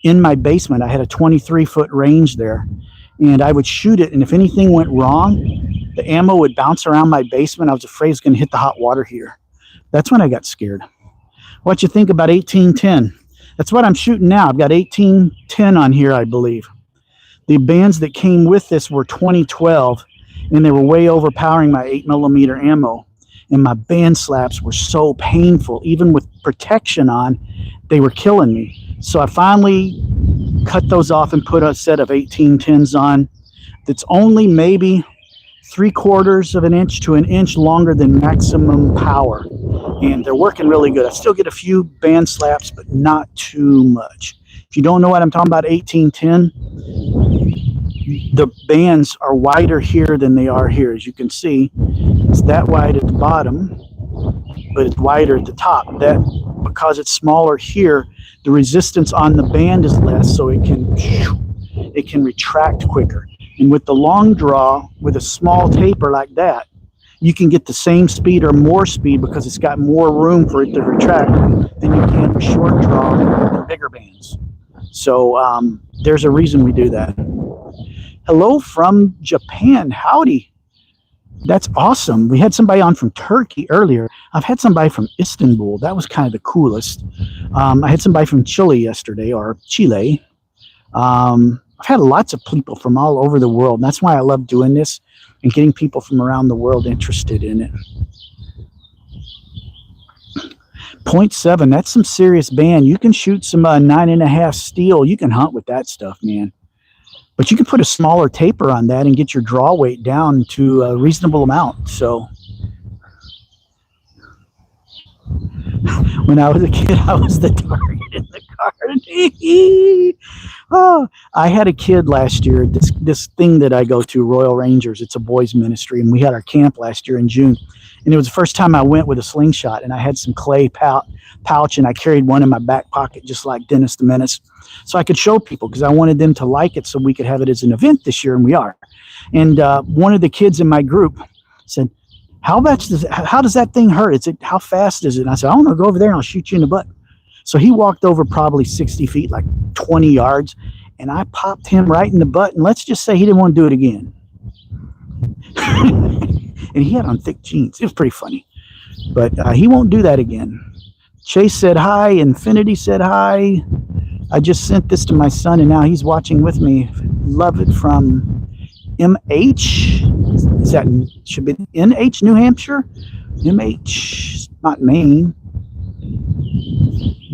in my basement. I had a 23-foot range there, and I would shoot it, and if anything went wrong, the ammo would bounce around my basement. I was afraid it was going to hit the hot water heater. That's when I got scared. What you think about 1810? That's what I'm shooting now. I've got 1810 on here, I believe. The bands that came with this were 2012, and they were way overpowering my 8mm ammo. And my band slaps were so painful. Even with protection on, they were killing me. So I finally cut those off and put a set of 1810s on that's only maybe 3/4 of an inch to an inch longer than maximum power. And they're working really good. I still get a few band slaps, but not too much. If you don't know what I'm talking about, 1810, the bands are wider here than they are here. As you can see, it's that wide at the bottom, but it's wider at the top. That, because it's smaller here, the resistance on the band is less, so it can retract quicker. And with the long draw, with a small taper like that, you can get the same speed or more speed because it's got more room for it to retract than you can with short draw and bigger bands. So there's a reason we do that. Hello from Japan. Howdy. That's awesome. We had somebody on from Turkey earlier. I've had somebody from Istanbul. That was kind of the coolest. I had somebody from Chile yesterday, or Chile. I've had lots of people from all over the world. And that's why I love doing this and getting people from around the world interested in it. 0.7, that's some serious band. You can shoot some 9.5 steel. You can hunt with that stuff, man. But you can put a smaller taper on that and get your draw weight down to a reasonable amount. So when I was a kid, I was the target in the garden. Oh, I had a kid last year, this thing that I go to, Royal Rangers. It's a boys ministry, and we had our camp last year in June. And it was the first time I went with a slingshot, and I had some clay pouch, and I carried one in my back pocket, just like Dennis the Menace, so I could show people, because I wanted them to like it so we could have it as an event this year, and we are. And one of the kids in my group said, how does that thing hurt? How fast is it? And I said, I don't know, go over there and I'll shoot you in the butt. So he walked over probably 60 feet, like 20 yards, and I popped him right in the butt. And let's just say he didn't want to do it again. And he had on thick jeans. It was pretty funny. But he won't do that again. Chase said hi. Infinity said hi. I just sent this to my son, and now he's watching with me. Love it from MH. Is that should be NH, New Hampshire? MH, not Maine.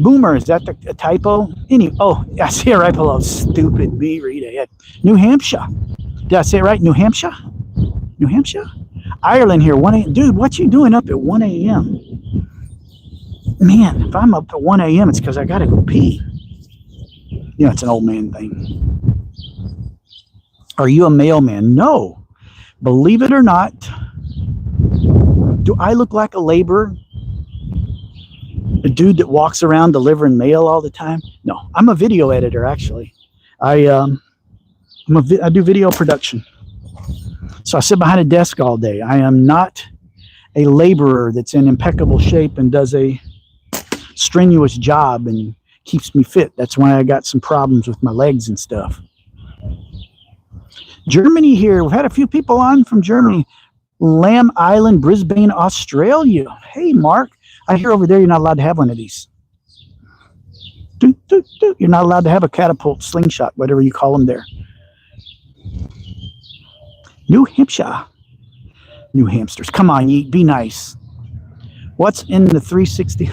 Boomer, is that a typo? Oh, I see it right below. Stupid me, Rita. New Hampshire. Did I say it right? New Hampshire? New Hampshire? Ireland here, 1 a.m. Dude, what you doing up at 1 a.m.? Man, if I'm up at 1 a.m., it's because I got to go pee. You know, it's an old man thing. Are you a mailman? No. Believe it or not, do I look like a laborer? A dude that walks around delivering mail all the time? No, I'm a video editor, actually. I do video production. So I sit behind a desk all day. I am not a laborer that's in impeccable shape and does a strenuous job and keeps me fit. That's why I got some problems with my legs and stuff. Germany here. We've had a few people on from Germany. Lamb Island, Brisbane, Australia. Hey, Mark. I hear over there you're not allowed to have one of these. You're not allowed to have a catapult, slingshot, whatever you call them there. New Hampshire. New hamsters. Come on, Yeet. Be nice. What's in the 360?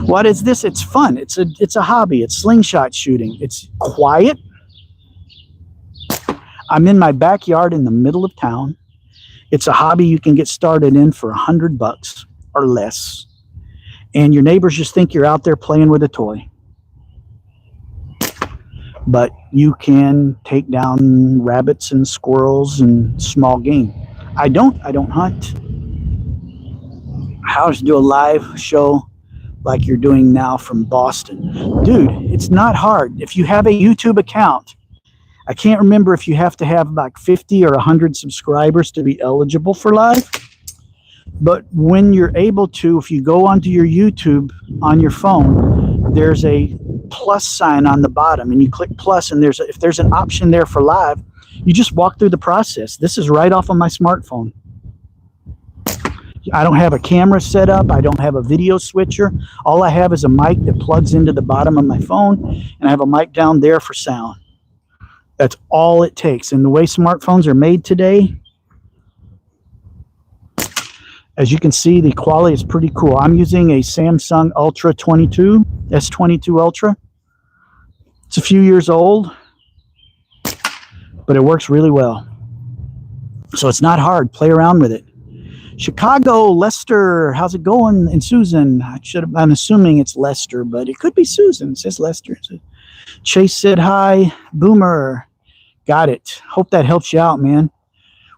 What is this? It's fun. It's a hobby. It's slingshot shooting. It's quiet. I'm in my backyard in the middle of town. It's a hobby you can get started in for $100 or less. And your neighbors just think you're out there playing with a toy. But you can take down rabbits and squirrels and small game. I don't hunt. How to do a live show like you're doing now from Boston. Dude, it's not hard. If you have a YouTube account, I can't remember if you have to have like 50 or 100 subscribers to be eligible for live. But when you're able to, if you go onto your YouTube on your phone, there's a plus sign on the bottom and you click plus, and if there's an option there for live, you just walk through the process. This is right off of my smartphone. I don't have a camera set up. I don't have a video switcher. All I have is a mic that plugs into the bottom of my phone, and I have a mic down there for sound. That's all it takes. And the way smartphones are made today, as you can see, the quality is pretty cool. I'm using a Samsung Ultra 22, S22 Ultra. It's a few years old, but it works really well. So it's not hard. Play around with it. Chicago, Lester, how's it going? And Susan, I'm assuming it's Lester, but it could be Susan. It says Lester. Chase said hi. Boomer, got it. Hope that helps you out, man.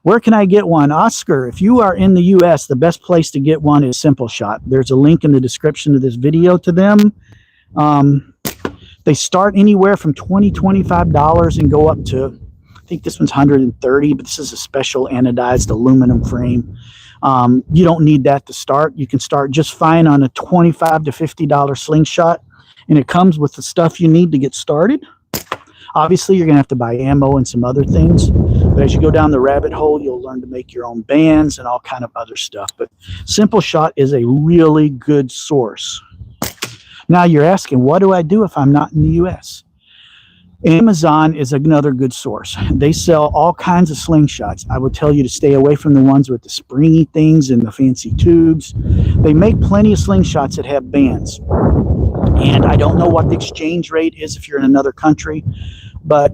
Where can I get one? Oscar, if you are in the U.S., the best place to get one is Simpleshot. There's a link in the description of this video to them. They start anywhere from $20, $25 and go up to, I think this one's $130, but this is a special anodized aluminum frame. You don't need that to start. You can start just fine on a $25 to $50 slingshot, and it comes with the stuff you need to get started. Obviously, you're going to have to buy ammo and some other things, but as you go down the rabbit hole, you'll learn to make your own bands and all kind of other stuff. But Simpleshot is a really good source. Now you're asking, what do I do if I'm not in the U.S.? Amazon is another good source. They sell all kinds of slingshots. I would tell you to stay away from the ones with the springy things and the fancy tubes. They make plenty of slingshots that have bands. And I don't know what the exchange rate is if you're in another country, but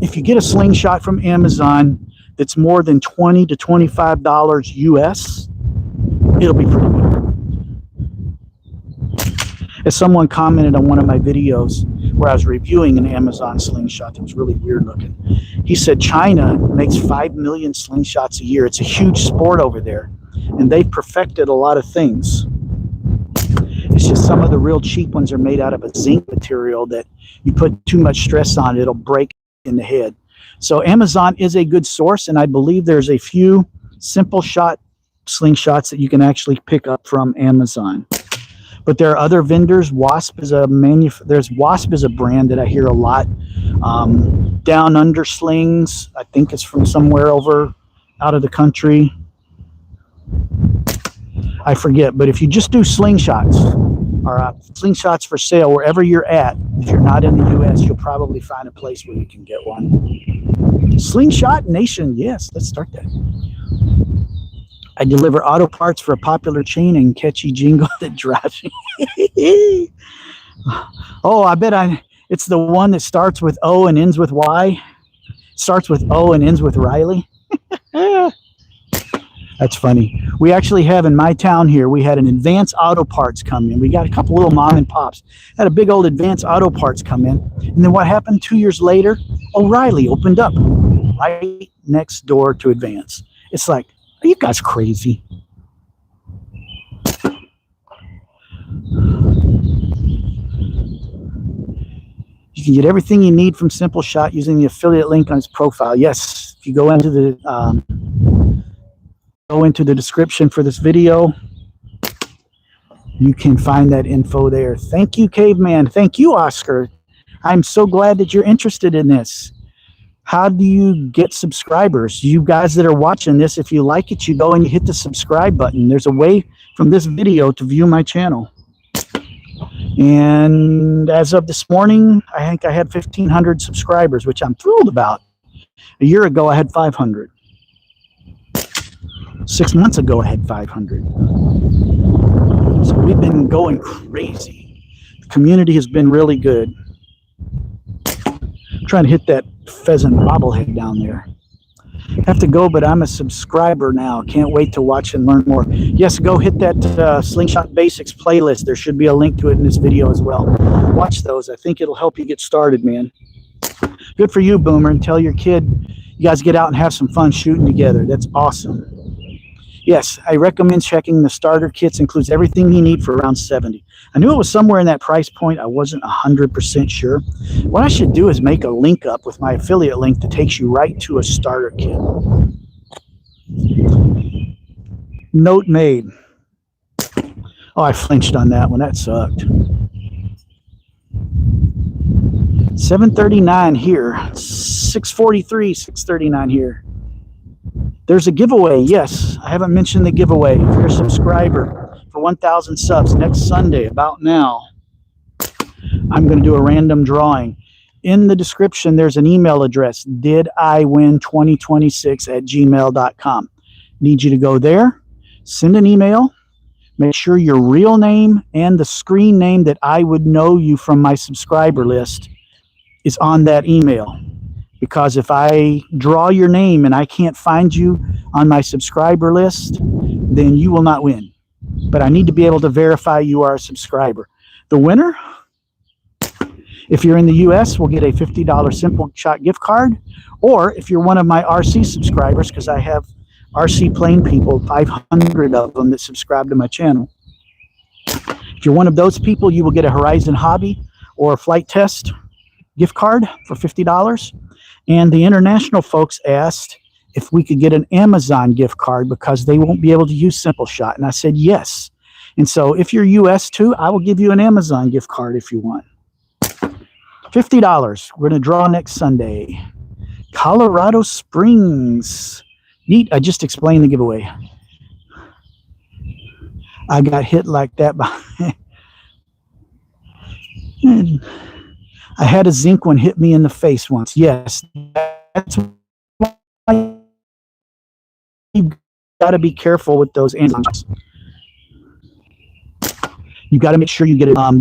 if you get a slingshot from Amazon that's more than $20 to $25 US, it'll be pretty good. As someone commented on one of my videos where I was reviewing an Amazon slingshot that was really weird looking, he said China makes 5 million slingshots a year. It's a huge sport over there, and they've perfected a lot of things. It's just some of the real cheap ones are made out of a zinc material that you put too much stress on, it'll break in the head. So Amazon is a good source, and I believe there's a few Simpleshot slingshots that you can actually pick up from Amazon. But there are other vendors. Wasp is a brand that I hear a lot. Down Under Slings, I think it's from somewhere over out of the country. I forget, but if you just do slingshots or slingshots for sale wherever you're at, if you're not in the U.S., you'll probably find a place where you can get one. Slingshot Nation, yes, let's start that. I deliver auto parts for a popular chain and catchy jingle that drives me. Oh, I bet it's the one that starts with O and ends with Y. Starts with O and ends with Riley. That's funny. We actually have in my town here, we had an Advance Auto Parts come in. We got a couple little mom and pops. Had a big old Advance Auto Parts come in. And then what happened 2 years later? O'Reilly opened up right next door to Advance. It's like, are you guys crazy? You can get everything you need from Simpleshot using the affiliate link on its profile. Yes, if you go into the description for this video, you can find that info there. Thank you, Caveman. Thank you, Oscar. I'm so glad that you're interested in this. How do you get subscribers? You guys that are watching this, if you like it, you go and you hit the subscribe button. There's a way from this video to view my channel. And as of this morning, I think I had 1,500 subscribers, which I'm thrilled about. A year ago, I had 500. 6 months ago, I had 500. So we've been going crazy. The community has been really good. I'm trying to hit that pheasant bobblehead down there. Have to go, but I'm a subscriber now. Can't wait to watch and learn more. Yes, go hit that Slingshot Basics playlist. There should be a link to it in this video as well. Watch those. I think it'll help you get started, man. Good for you, Boomer, and tell your kid you guys get out and have some fun shooting together. That's awesome. Yes, I recommend checking the starter kits. Includes everything you need for around 70. I knew it was somewhere in that price point. I wasn't 100% sure. What I should do is make a link up with my affiliate link that takes you right to a starter kit. Note made. Oh, I flinched on that one. That sucked. 739 here. 643, 639 here. There's a giveaway. Yes, I haven't mentioned the giveaway. If you're a subscriber for 1,000 subs next Sunday, about now, I'm going to do a random drawing. In the description, there's an email address, didiwin2026@gmail.com. Need you to go there, send an email, make sure your real name and the screen name that I would know you from my subscriber list is on that email. Because if I draw your name and I can't find you on my subscriber list, then you will not win. But I need to be able to verify you are a subscriber. The winner, if you're in the U.S., will get a $50 Simpleshot gift card. Or if you're one of my RC subscribers, because I have RC plane people, 500 of them that subscribe to my channel. If you're one of those people, you will get a Horizon Hobby or a Flight Test gift card for $50. And the international folks asked if we could get an Amazon gift card because they won't be able to use Simpleshot. And I said yes. And so if you're US too, I will give you an Amazon gift card if you want. $50. We're going to draw next Sunday. Colorado Springs. Neat. I just explained the giveaway. I got hit like that by... I had a zinc one hit me in the face once. Yes, that's why you've got to be careful with those antennas. You've got to make sure you get it. I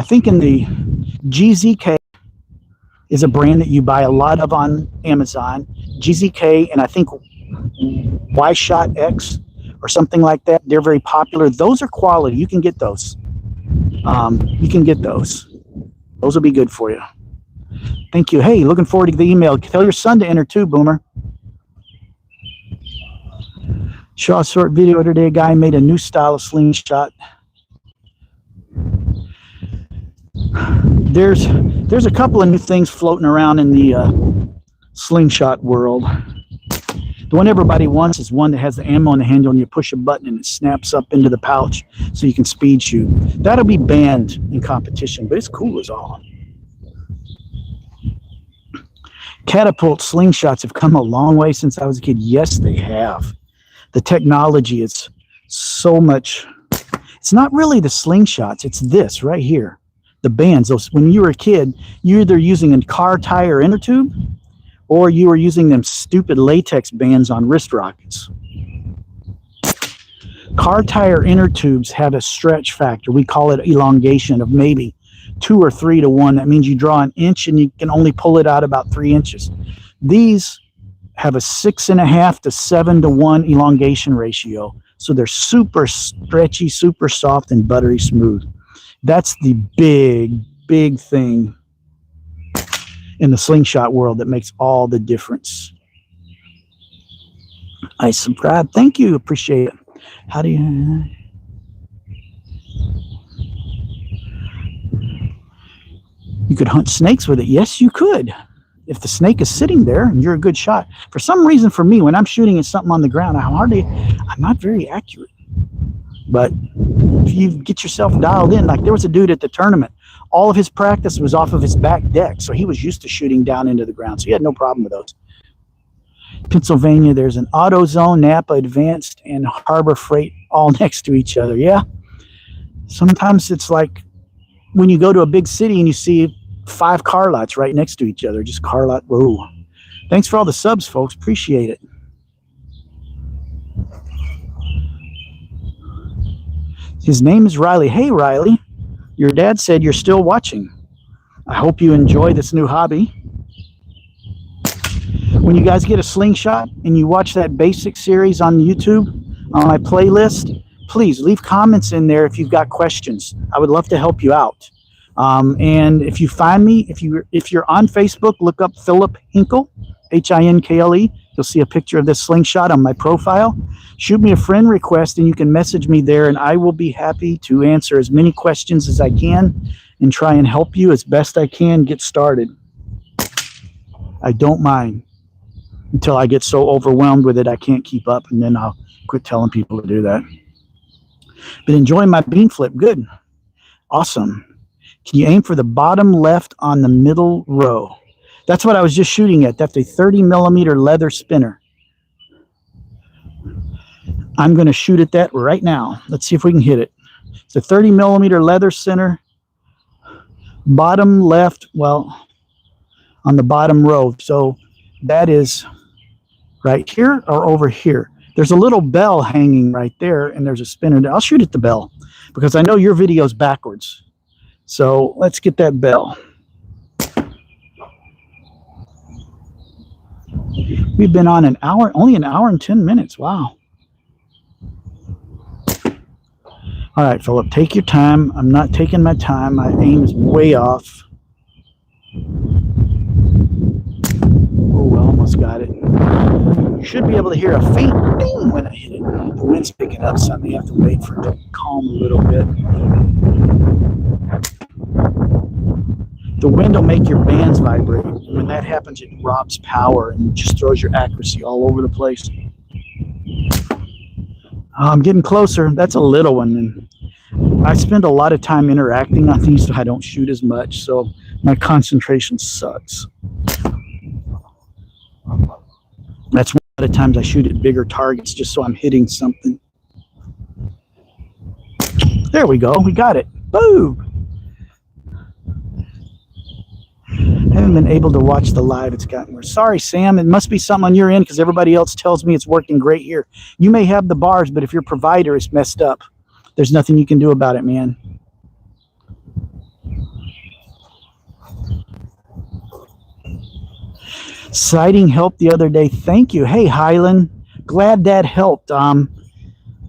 think in the GZK is a brand that you buy a lot of on Amazon. GZK and I think Y-Shot X or something like that. They're very popular. Those are quality. You can get those. You can get those. Those will be good for you. Thank you. Hey, looking forward to the email. Tell your son to enter too, Boomer. Saw a short video today. A guy made a new style of slingshot. There's a couple of new things floating around in the slingshot world. The The one everybody wants is one that has the ammo on the handle and you push a button and it snaps up into the pouch so you can speed shoot. That'll be banned in competition, but it's cool as all. Catapult slingshots have come a long way since I was a kid. Yes, they have. The technology is so much. It's not really the slingshots. It's this right here. The bands. Those, when you were a kid, you're either using a car tire inner tube or you were using them stupid latex bands on wrist rockets. Car tire inner tubes have a stretch factor. We call it elongation of maybe 2 or 3 to 1. That means you draw an inch and you can only pull it out about 3 inches. These have a 6.5 to 7 to 1 elongation ratio. So they're super stretchy, super soft, and buttery smooth. That's the big thing in the slingshot world that makes all the difference. I subscribe. Thank you. Appreciate it. How do you... You could hunt snakes with it. Yes, you could. If the snake is sitting there and you're a good shot. For some reason, for me, when I'm shooting at something on the ground, I'm not very accurate. But if you get yourself dialed in, like there was a dude at the tournament, all of his practice was off of his back deck. So he was used to shooting down into the ground. So he had no problem with those. Pennsylvania, there's an AutoZone, Napa Advanced, and Harbor Freight all next to each other. Yeah. Sometimes it's like when you go to a big city and you see 5 car lots right next to each other, just car lot. Whoa. Thanks for all the subs, folks. Appreciate it. His name is Riley. Hey, Riley. Your dad said you're still watching. I hope you enjoy this new hobby. When you guys get a slingshot and you watch that basic series on YouTube, on my playlist, please leave comments in there if you've got questions. I would love to help you out. And if you find me, if you're on Facebook, look up Philip Hinkle, Hinkle. You'll see a picture of this slingshot on my profile. Shoot me a friend request and you can message me there, and I will be happy to answer as many questions as I can and try and help you as best I can get started. I don't mind until I get so overwhelmed with it I can't keep up, and then I'll quit telling people to do that. Been enjoying my bean flip. Good. Awesome. Can you aim for the bottom left on the middle row? That's what I was just shooting at. That's a 30 millimeter leather spinner. I'm going to shoot at that right now. Let's see if we can hit it. It's a 30 millimeter leather center. Bottom left, well, on the bottom row. So that is right here or over here. There's a little bell hanging right there, and there's a spinner there. I'll shoot at the bell because I know your video's backwards. So let's get that bell. We've been on an hour, only an hour and 10 minutes. Wow. All right, Philip, take your time. I'm not taking my time. My aim is way off. Oh, I almost got it. You should be able to hear a faint ding when I hit it. The wind's picking up, so I may have to wait for it to calm a little bit. The wind will make your bands vibrate. When that happens, it robs power and just throws your accuracy all over the place. I'm getting closer. That's a little one. And I spend a lot of time interacting on these, so I don't shoot as much. So my concentration sucks. That's one of the times I shoot at bigger targets just so I'm hitting something. There we go. We got it. Boom. I haven't been able to watch the live. It's gotten worse. Sorry, Sam. It must be something on your end because everybody else tells me it's working great here. You may have the bars, but if your provider is messed up, there's nothing you can do about it, man. Sighting helped the other day. Thank you. Hey, Highland. Glad that helped.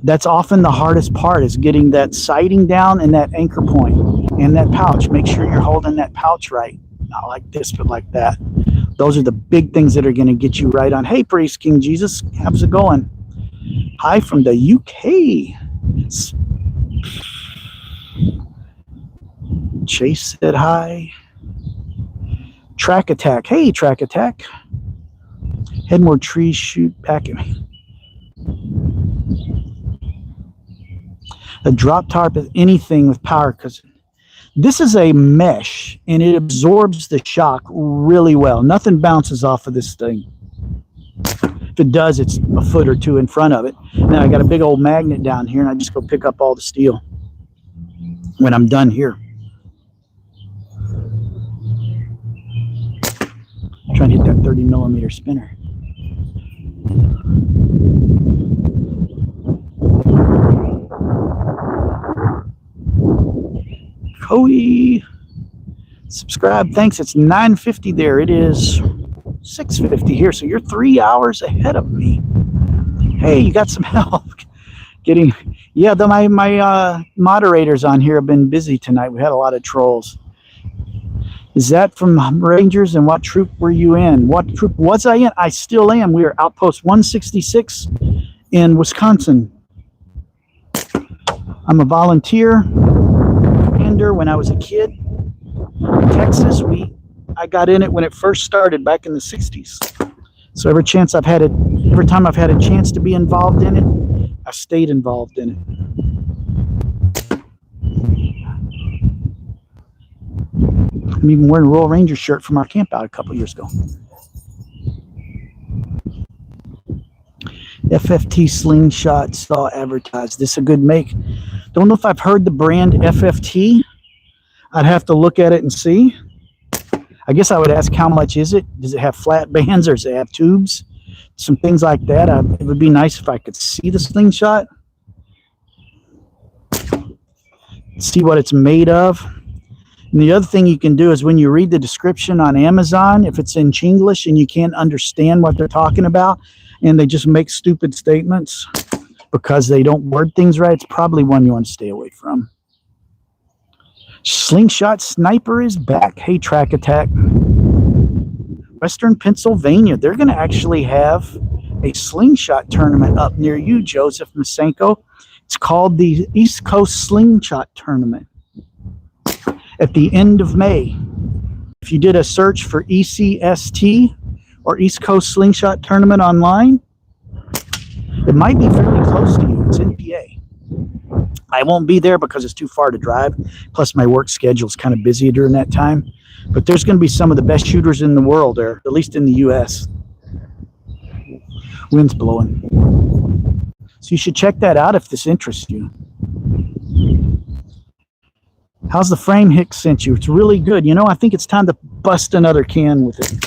That's often the hardest part is getting that sighting down and that anchor point and that pouch. Make sure you're holding that pouch right. Not like this, but like that. Those are the big things that are going to get you right on. Hey, Priest King Jesus, how's it going? Hi from the UK. Chase said hi. Track Attack. Hey, Track Attack. Had more trees shoot back at me. A drop tarp is anything with power, because this is a mesh and it absorbs the shock really well. Nothing bounces off of this thing. If it does, it's a foot or two in front of it. Now I got a big old magnet down here, and I just go pick up all the steel when I'm done here. Trying to hit that 30 millimeter spinner. Cody, subscribe. Thanks. It's 9:50 there. It is 6:50 here, so you're 3 hours ahead of me. Hey, you got some help getting. Yeah, my moderators on here have been busy tonight. We had a lot of trolls. Is that from Rangers, and what troop were you in? What troop was I in? I still am. We are Outpost 166 in Wisconsin. I'm a volunteer commander. When I was a kid in Texas, I got in it when it first started back in the 60s. So every time I've had a chance to be involved in it, I stayed involved in it. I'm even wearing a Royal Ranger shirt from our camp out a couple years ago. FFT Slingshot saw advertised. This is a good make. Don't know if I've heard the brand FFT. I'd have to look at it and see. I guess I would ask, how much is it? Does it have flat bands or does it have tubes? Some things like that. It would be nice if I could see the Slingshot. See what it's made of. And the other thing you can do is when you read the description on Amazon, if it's in Chinglish and you can't understand what they're talking about and they just make stupid statements because they don't word things right, it's probably one you want to stay away from. Slingshot Sniper is back. Hey, Track Attack. Western Pennsylvania. They're going to actually have a slingshot tournament up near you, Joseph Masenko. It's called the East Coast Slingshot Tournament at the end of May. If you did a search for ECST or East Coast Slingshot Tournament online, it might be fairly close to you. It's in PA. I won't be there because it's too far to drive. Plus, my work schedule is kind of busy during that time. But there's going to be some of the best shooters in the world there, at least in the U.S. Wind's blowing. So you should check that out if this interests you. How's the frame Hicks sent you? It's really good. You know, I think it's time to bust another can with it.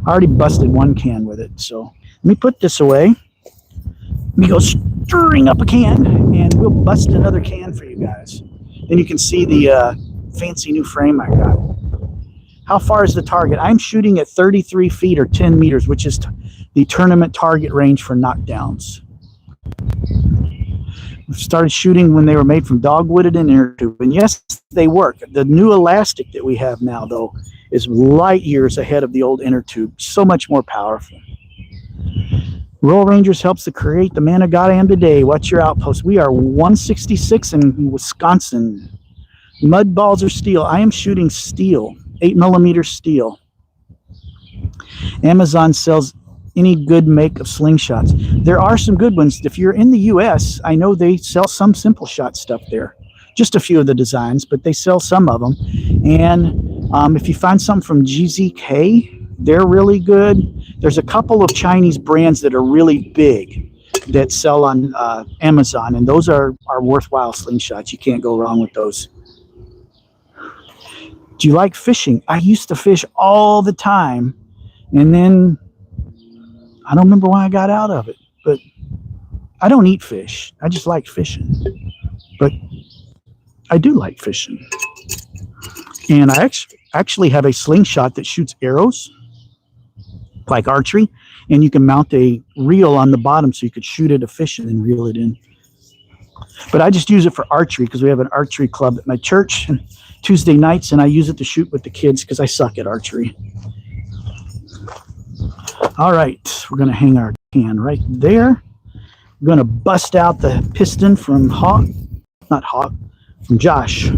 I already busted one can with it. So let me put this away. Let me go stirring up a can, and we'll bust another can for you guys. Then you can see the fancy new frame I got. How far is the target? I'm shooting at 33 feet or 10 meters, which is the tournament target range for knockdowns. We started shooting when they were made from dogwooded and inner tube. And yes, they work. The new elastic that we have now, though, is light years ahead of the old inner tube. So much more powerful. Royal Rangers helps to create the man of God I am today. What's your outpost? We are 166 in Wisconsin. Mud balls or steel? I am shooting steel, 8mm steel. Amazon sells any good make of slingshots. There are some good ones. If you're in the U.S., I know they sell some Simpleshot stuff there. Just a few of the designs, but they sell some of them. And if you find something from GZK, they're really good. There's a couple of Chinese brands that are really big that sell on Amazon, and those are worthwhile slingshots. You can't go wrong with those. Do you like fishing? I used to fish all the time, and then I don't remember why I got out of it, but I don't eat fish. I just like fishing, but I do like fishing. And I actually have a slingshot that shoots arrows, like archery, and you can mount a reel on the bottom so you could shoot at a fish and then reel it in. But I just use it for archery because we have an archery club at my church and Tuesday nights, and I use it to shoot with the kids because I suck at archery. All right, we're going to hang our can right there. We're going to bust out the piston from from Josh.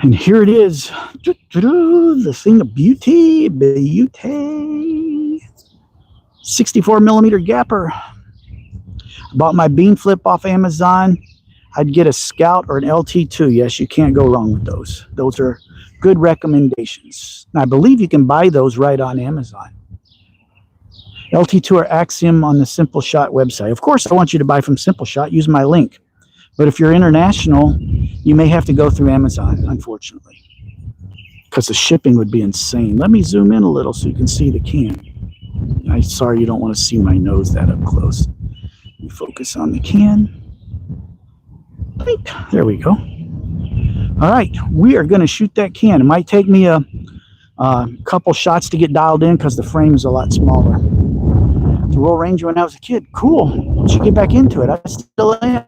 And here it is. The thing of beauty. 64 millimeter gapper. Bought my beam flip off Amazon. I'd get a Scout or an LT2. Yes, you can't go wrong with those. Those are good recommendations. And I believe you can buy those right on Amazon. LT2 or Axiom on the Simpleshot website. Of course, I want you to buy from Simpleshot. Use my link. But if you're international, you may have to go through Amazon, unfortunately, because the shipping would be insane. Let me zoom in a little so you can see the can. I'm sorry you don't want to see my nose that up close. Let me focus on the can. There we go. All right, we are going to shoot that can. It might take me a couple shots to get dialed in because the frame is a lot smaller. The roll range when I was a kid. Cool. Once you get back into it, I still am.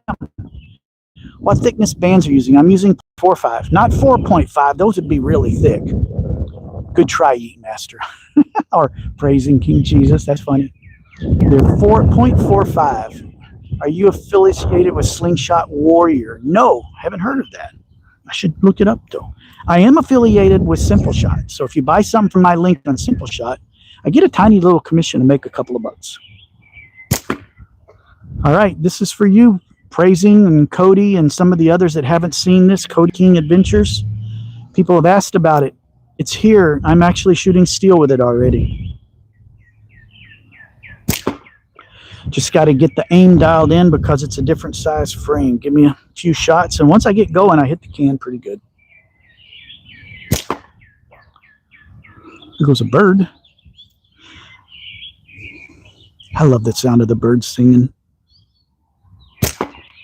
What thickness bands are you using? I'm using 4.5, not 4.5. Those would be really thick. Good try, Yeet Master. Or praising King Jesus. That's funny. They're 4.45. Are you affiliated with Slingshot Warrior? No, haven't heard of that. I should look it up, though. I am affiliated with Simpleshot. So if you buy something from my link on Simpleshot, I get a tiny little commission to make a couple of bucks. All right, this is for you, Praising and Cody and some of the others that haven't seen this, Cody King Adventures. People have asked about it. It's here. I'm actually shooting steel with it already. Just got to get the aim dialed in because it's a different size frame. Give me a few shots, and once I get going, I hit the can pretty good. There goes a bird. I love the sound of the birds singing.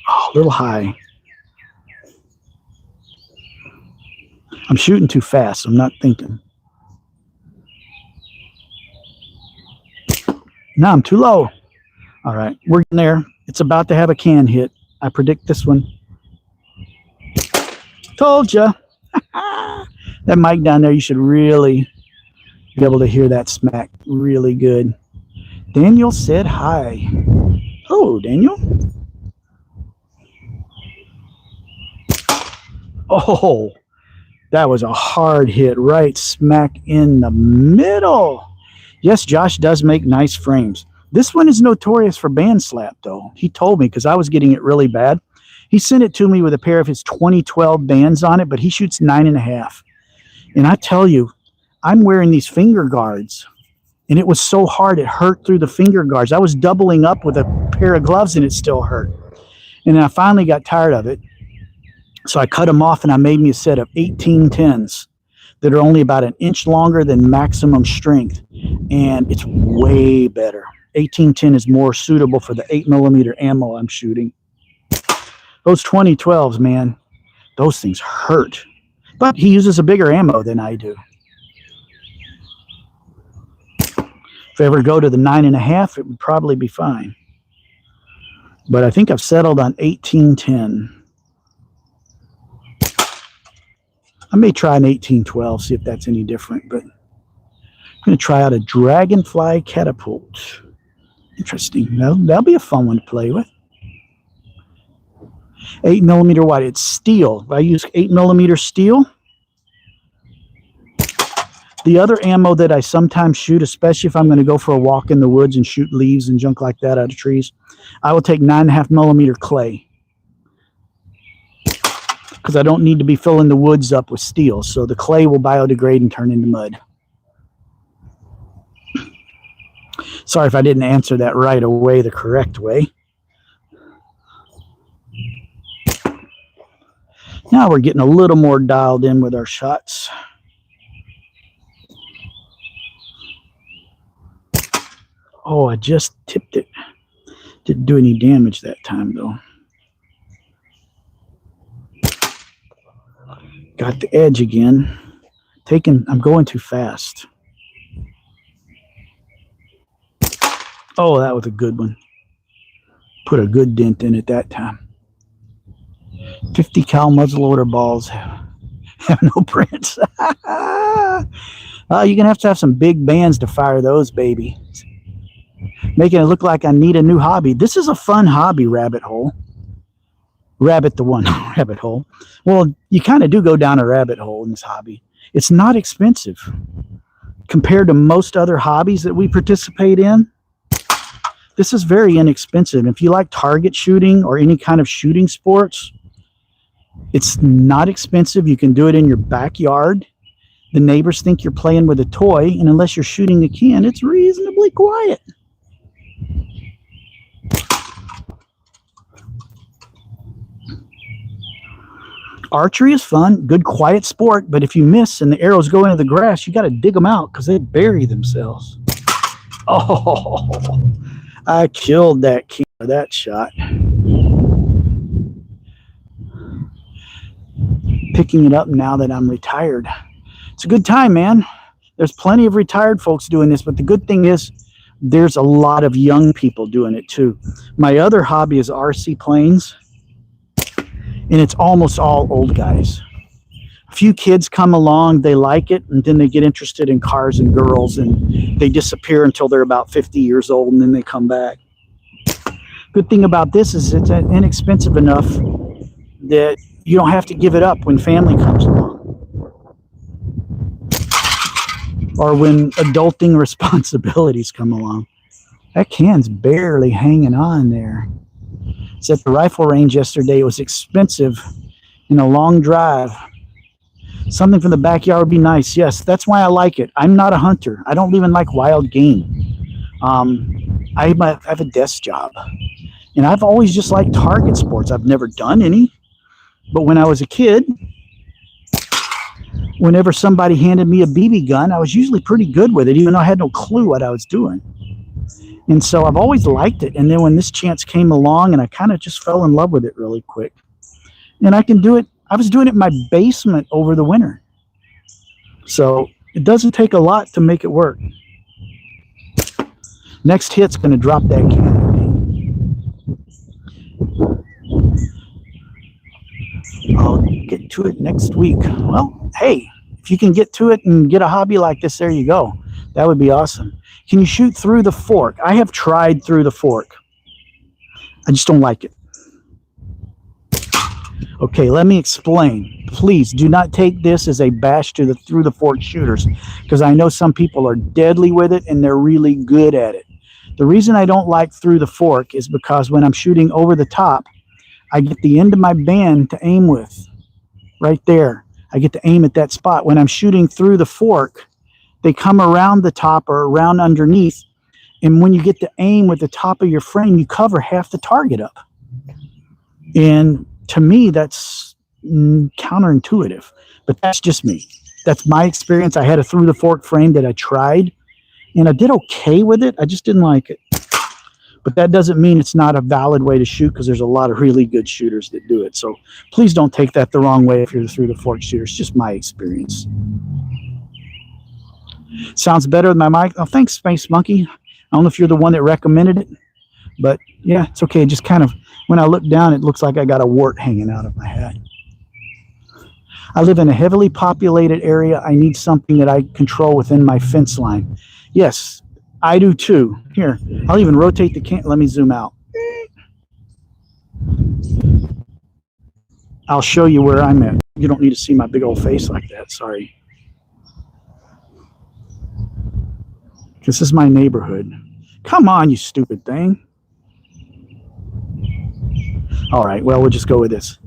Oh, a little high. I'm shooting too fast. I'm not thinking. Now I'm too low. All right, we're in there. It's about to have a can hit. I predict this one. Told ya. That mic down there, you should really be able to hear that smack really good. Daniel said hi. Hello, Daniel. Oh, that was a hard hit right smack in the middle. Yes, Josh does make nice frames. This one is notorious for band slap, though. He told me because I was getting it really bad. He sent it to me with a pair of his 2012 bands on it, but he shoots 9.5. And I tell you, I'm wearing these finger guards, and it was so hard it hurt through the finger guards. I was doubling up with a pair of gloves, and it still hurt. And then I finally got tired of it, so I cut them off, and I made me a set of 1810s that are only about an inch longer than maximum strength, and it's way better. 1810 is more suitable for the 8mm ammo I'm shooting. Those 2012s, man, those things hurt. But he uses a bigger ammo than I do. If I ever go to the 9.5, it would probably be fine. But I think I've settled on 1810. I may try an 1812, see if that's any different, but I'm going to try out a Dragonfly Catapult. Interesting. That'll be a fun one to play with. 8mm wide. It's steel. If I use 8mm steel. The other ammo that I sometimes shoot, especially if I'm going to go for a walk in the woods and shoot leaves and junk like that out of trees, I will take 9.5mm clay. Because I don't need to be filling the woods up with steel. So the clay will biodegrade and turn into mud. Sorry if I didn't answer that right away the correct way. Now we're getting a little more dialed in with our shots. Oh, I just tipped it. Didn't do any damage that time, though. Got the edge again. I'm going too fast. Oh, that was a good one. Put a good dent in it that time. 50 cal muzzleloader balls have no prints. You're going to have some big bands to fire those, baby. Making it look like I need a new hobby. This is a fun hobby, rabbit hole. rabbit the one rabbit hole. Well, you kind of do go down a rabbit hole in this hobby. It's not expensive compared to most other hobbies that we participate in. This is very inexpensive. If you like target shooting or any kind of shooting sports, it's not expensive. You can do it in your backyard. The neighbors think you're playing with a toy, and unless you're shooting a can, it's reasonably quiet. Archery is fun, good quiet sport, but if you miss and the arrows go into the grass, you got to dig them out because they bury themselves. Oh, I killed that can with that shot. Picking it up now that I'm retired. It's a good time, man. There's plenty of retired folks doing this, but the good thing is there's a lot of young people doing it too. My other hobby is RC planes, and it's almost all old guys. A few kids come along, they like it, and then they get interested in cars and girls, and they disappear until they're about 50 years old, and then they come back. Good thing about this is it's inexpensive enough that you don't have to give it up when family comes along or when adulting responsibilities come along. That can's barely hanging on there. It's at the rifle range yesterday. It was expensive and a long drive. Something from the backyard would be nice. Yes, that's why I like it. I'm not a hunter. I don't even like wild game. I have a desk job, and I've always just liked target sports. I've never done any, but when I was a kid, whenever somebody handed me a BB gun, I was usually pretty good with it, even though I had no clue what I was doing. And so I've always liked it. And then when this chance came along, and I kind of just fell in love with it really quick. And I can do it. I was doing it in my basement over the winter. So it doesn't take a lot to make it work. Next hit's going to drop that can. I'll get to it next week. Well, hey, if you can get to it and get a hobby like this, there you go. That would be awesome. Can you shoot through the fork? I have tried through the fork. I just don't like it. Okay, let me explain. Please do not take this as a bash to the through the fork shooters, because I know some people are deadly with it and they're really good at it. The reason I don't like through the fork is because when I'm shooting over the top, I get the end of my band to aim with. Right there. I get to aim at that spot. When I'm shooting through the fork, they come around the top or around underneath, and when you get to aim with the top of your frame, you cover half the target up. And to me, that's counterintuitive, but that's just me. That's my experience. I had a through the fork frame that I tried, and I did okay with it. I just didn't like it. But that doesn't mean it's not a valid way to shoot, because there's a lot of really good shooters that do it. So please don't take that the wrong way if you're through the fork shooter. It's just my experience. Sounds better with my mic. Oh, thanks, Space Monkey. I don't know if you're the one that recommended it, but yeah, it's okay. Just kind of, when I look down, it looks like I got a wart hanging out of my hat. I live in a heavily populated area. I need something that I control within my fence line. Yes, I do too. Here, I'll even rotate the can. Let me zoom out. I'll show you where I'm at. You don't need to see my big old face like that. Sorry. This is my neighborhood. Come on, you stupid thing. All right, well, we'll just go with this.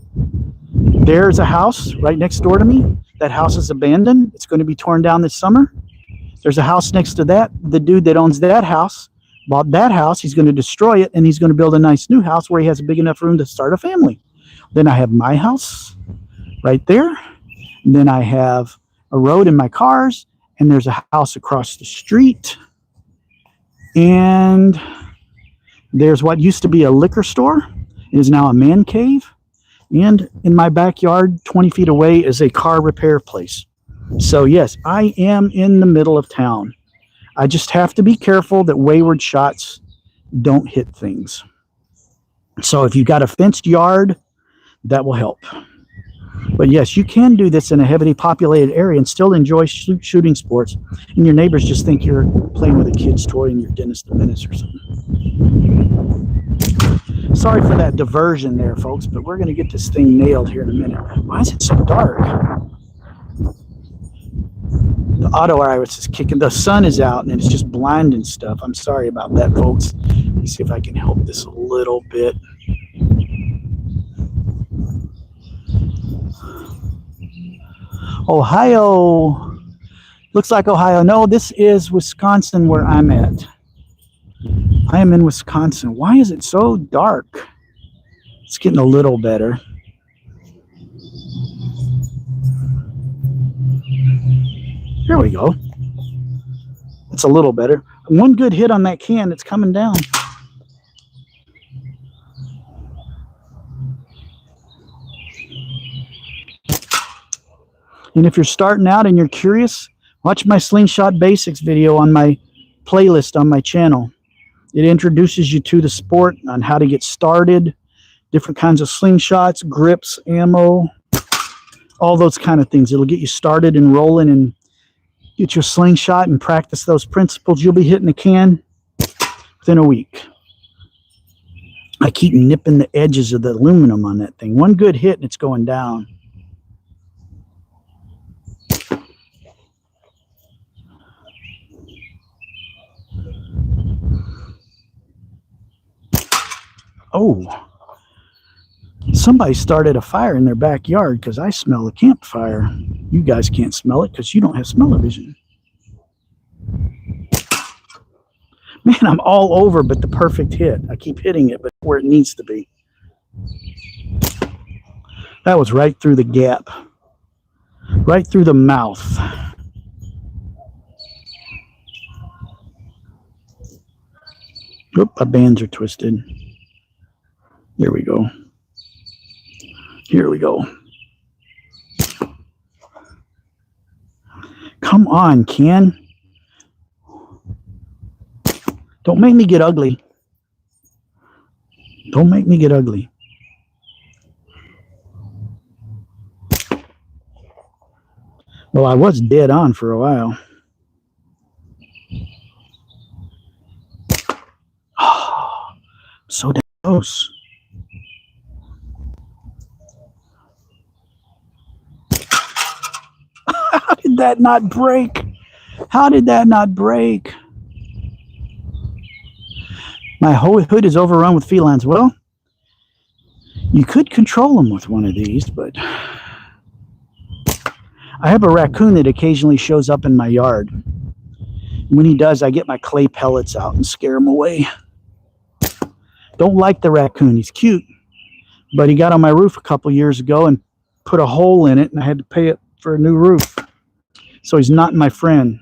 There's a house right next door to me. That house is abandoned. It's going to be torn down this summer. There's a house next to that. The dude that owns that house bought that house. He's going to destroy it, and he's going to build a nice new house where he has a big enough room to start a family. Then I have my house right there. And then I have a road in my cars, and there's a house across the street. And there's what used to be a liquor store. It is now a man cave. And in my backyard, 20 feet away, is a car repair place. So yes, I am in the middle of town. I just have to be careful that wayward shots don't hit things. So if you've got a fenced yard, that will help. But yes, you can do this in a heavily populated area and still enjoy shooting sports. And your neighbors just think you're playing with a kid's toy and you're Dennis the Menace or something. Sorry for that diversion there, folks, but we're going to get this thing nailed here in a minute. Why is it so dark? The auto iris is kicking. The sun is out and it's just blinding stuff. I'm sorry about that, folks. Let me see if I can help this a little bit. Ohio. Looks like Ohio. No, this is Wisconsin where I'm at. I am in Wisconsin. Why is it so dark? It's getting a little better. There we go. It's a little better. One good hit on that can, it's coming down. And if you're starting out and you're curious, watch my Slingshot Basics video on my playlist on my channel. It introduces you to the sport, on how to get started, different kinds of slingshots, grips, ammo, all those kind of things. It'll get you started and rolling and get your slingshot and practice those principles. You'll be hitting a can within a week. I keep nipping the edges of the aluminum on that thing. One good hit and it's going down. Oh, somebody started a fire in their backyard because I smell a campfire. You guys can't smell it because you don't have smell-o-vision. Man, I'm all over but the perfect hit. I keep hitting it, but where it needs to be. That was right through the gap. Right through the mouth. Oop, my bands are twisted. There we go. Here we go. Come on, can. Don't make me get ugly. Don't make me get ugly. Well, I was dead on for a while. Oh, so damn close. How did that not break? How did that not break? My whole hood is overrun with felines. Well, you could control them with one of these, but I have a raccoon that occasionally shows up in my yard. When he does, I get my clay pellets out and scare him away. Don't like the raccoon. He's cute, but he got on my roof a couple years ago and put a hole in it, and I had to pay it for a new roof. So he's not my friend.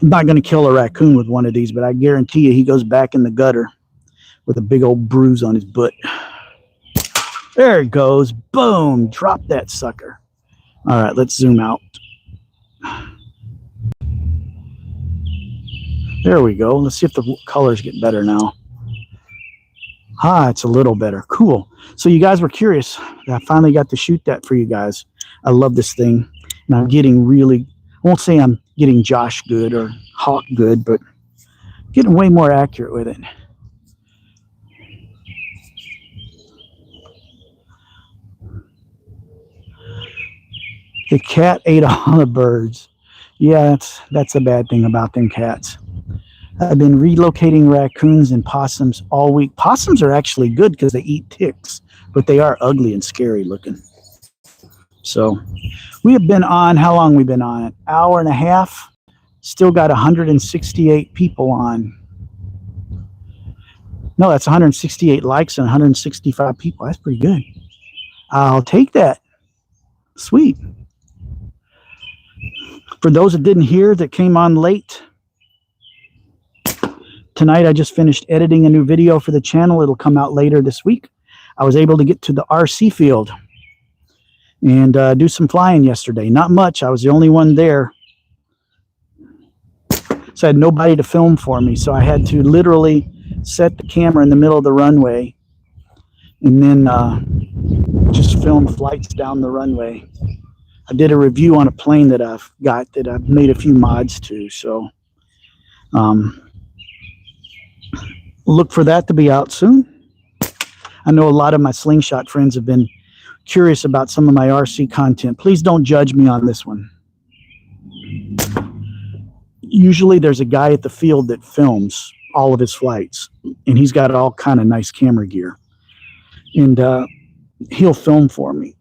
I'm not going to kill a raccoon with one of these, but I guarantee you he goes back in the gutter with a big old bruise on his butt. There it goes. Boom. Drop that sucker. All right, let's zoom out. There we go. Let's see if the colors get better now. Ah, it's a little better. Cool. So you guys were curious. I finally got to shoot that for you guys. I love this thing. And I'm getting really, I won't say I'm getting Josh good or Hawk good, but getting way more accurate with it. The cat ate all the birds. Yeah, that's a bad thing about them cats. I've been relocating raccoons and possums all week. Possums are actually good because they eat ticks, but they are ugly and scary looking. So we have been on, how long we've been on? An hour and a half. Still got 168 people on. No, that's 168 likes and 165 people. That's pretty good. I'll take that. Sweet. For those that didn't hear, that came on late, tonight I just finished editing a new video for the channel. It'll come out later this week. I was able to get to the RC field and do some flying yesterday. Not much. I was the only one there. So I had nobody to film for me. So I had to literally set the camera in the middle of the runway and then just film flights down the runway. I did a review on a plane that I've got that I've made a few mods to. So look for that to be out soon. I know a lot of my Slingshot friends have been curious about some of my RC content. Please don't judge me on this one. Usually there's a guy at the field that films all of his flights, and he's got all kind of nice camera gear, and he'll film for me.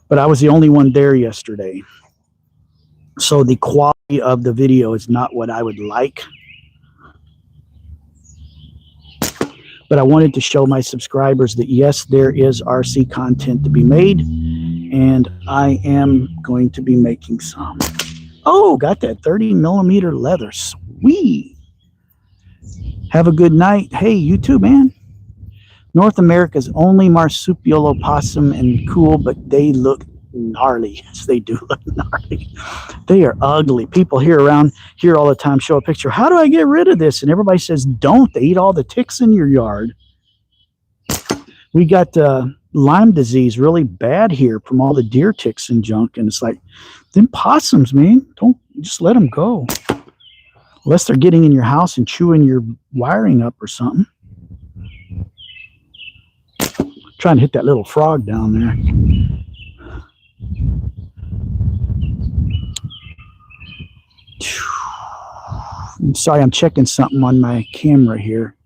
But I was the only one there yesterday, so the quality of the video is not what I would like. But I wanted to show my subscribers that yes, there is RC content to be made, and I am going to be making some. Oh, got that 30mm leather. Sweet. Have a good night. Hey, you too, man. North America's only marsupial opossum and cool, but they look gnarly. Yes, they do look gnarly. They are ugly. People around here all the time show a picture. How do I get rid of this? And everybody says, don't. They eat all the ticks in your yard. We got Lyme disease really bad here from all the deer ticks and junk. And it's like, them possums, man, don't just let them go. Unless they're getting in your house and chewing your wiring up or something. Trying to hit that little frog down there. I'm sorry, I'm checking something on my camera here.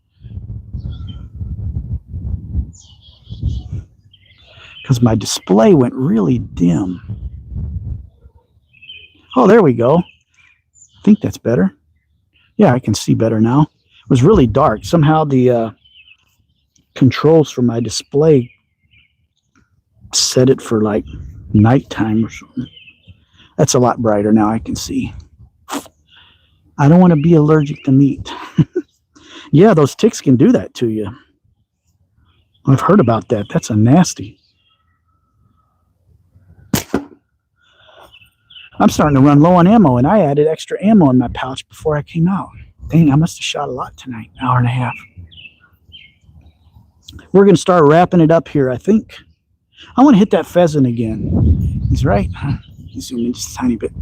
Because my display went really dim. Oh, there we go. I think that's better. Yeah, I can see better now. It was really dark. Somehow the controls for my display set it for like nighttime or something. That's a lot brighter now. I can see. I don't want to be allergic to meat. Yeah, those ticks can do that to you. I've heard about that. That's a nasty. I'm starting to run low on ammo, and I added extra ammo in my pouch before I came out. Dang, I must have shot a lot tonight. An hour and a half. We're going to start wrapping it up here, I think. I want to hit that pheasant again. He's right. Zoom in just a tiny bit.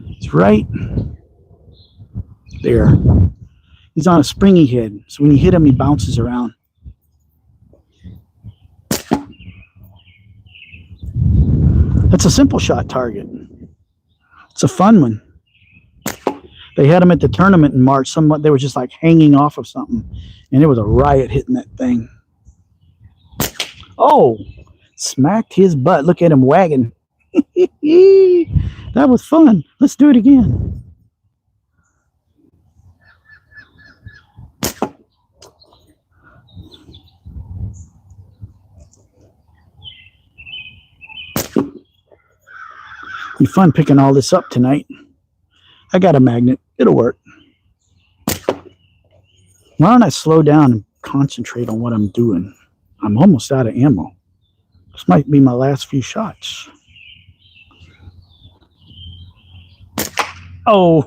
It's right there. He's on a springy head, so when you hit him, he bounces around. That's a Simpleshot target. It's a fun one. They had them at the tournament in March. They were just like hanging off of something, and it was a riot hitting that thing. Oh, smacked his butt. Look at him wagging. That was fun. Let's do it again. Be fun picking all this up tonight. I got a magnet. It'll work. Why don't I slow down and concentrate on what I'm doing? I'm almost out of ammo. This might be my last few shots. Oh,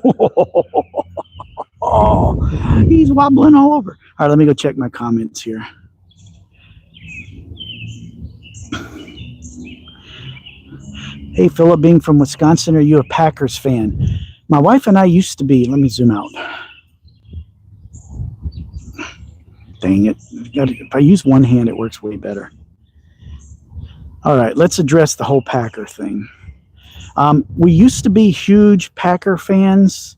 he's wobbling all over. All right, let me go check my comments here. Hey, Philip, being from Wisconsin, are you a Packers fan? My wife and I used to be. Let me zoom out. Dang it. If I use one hand, it works way better. All right, let's address the whole Packer thing. We used to be huge Packer fans.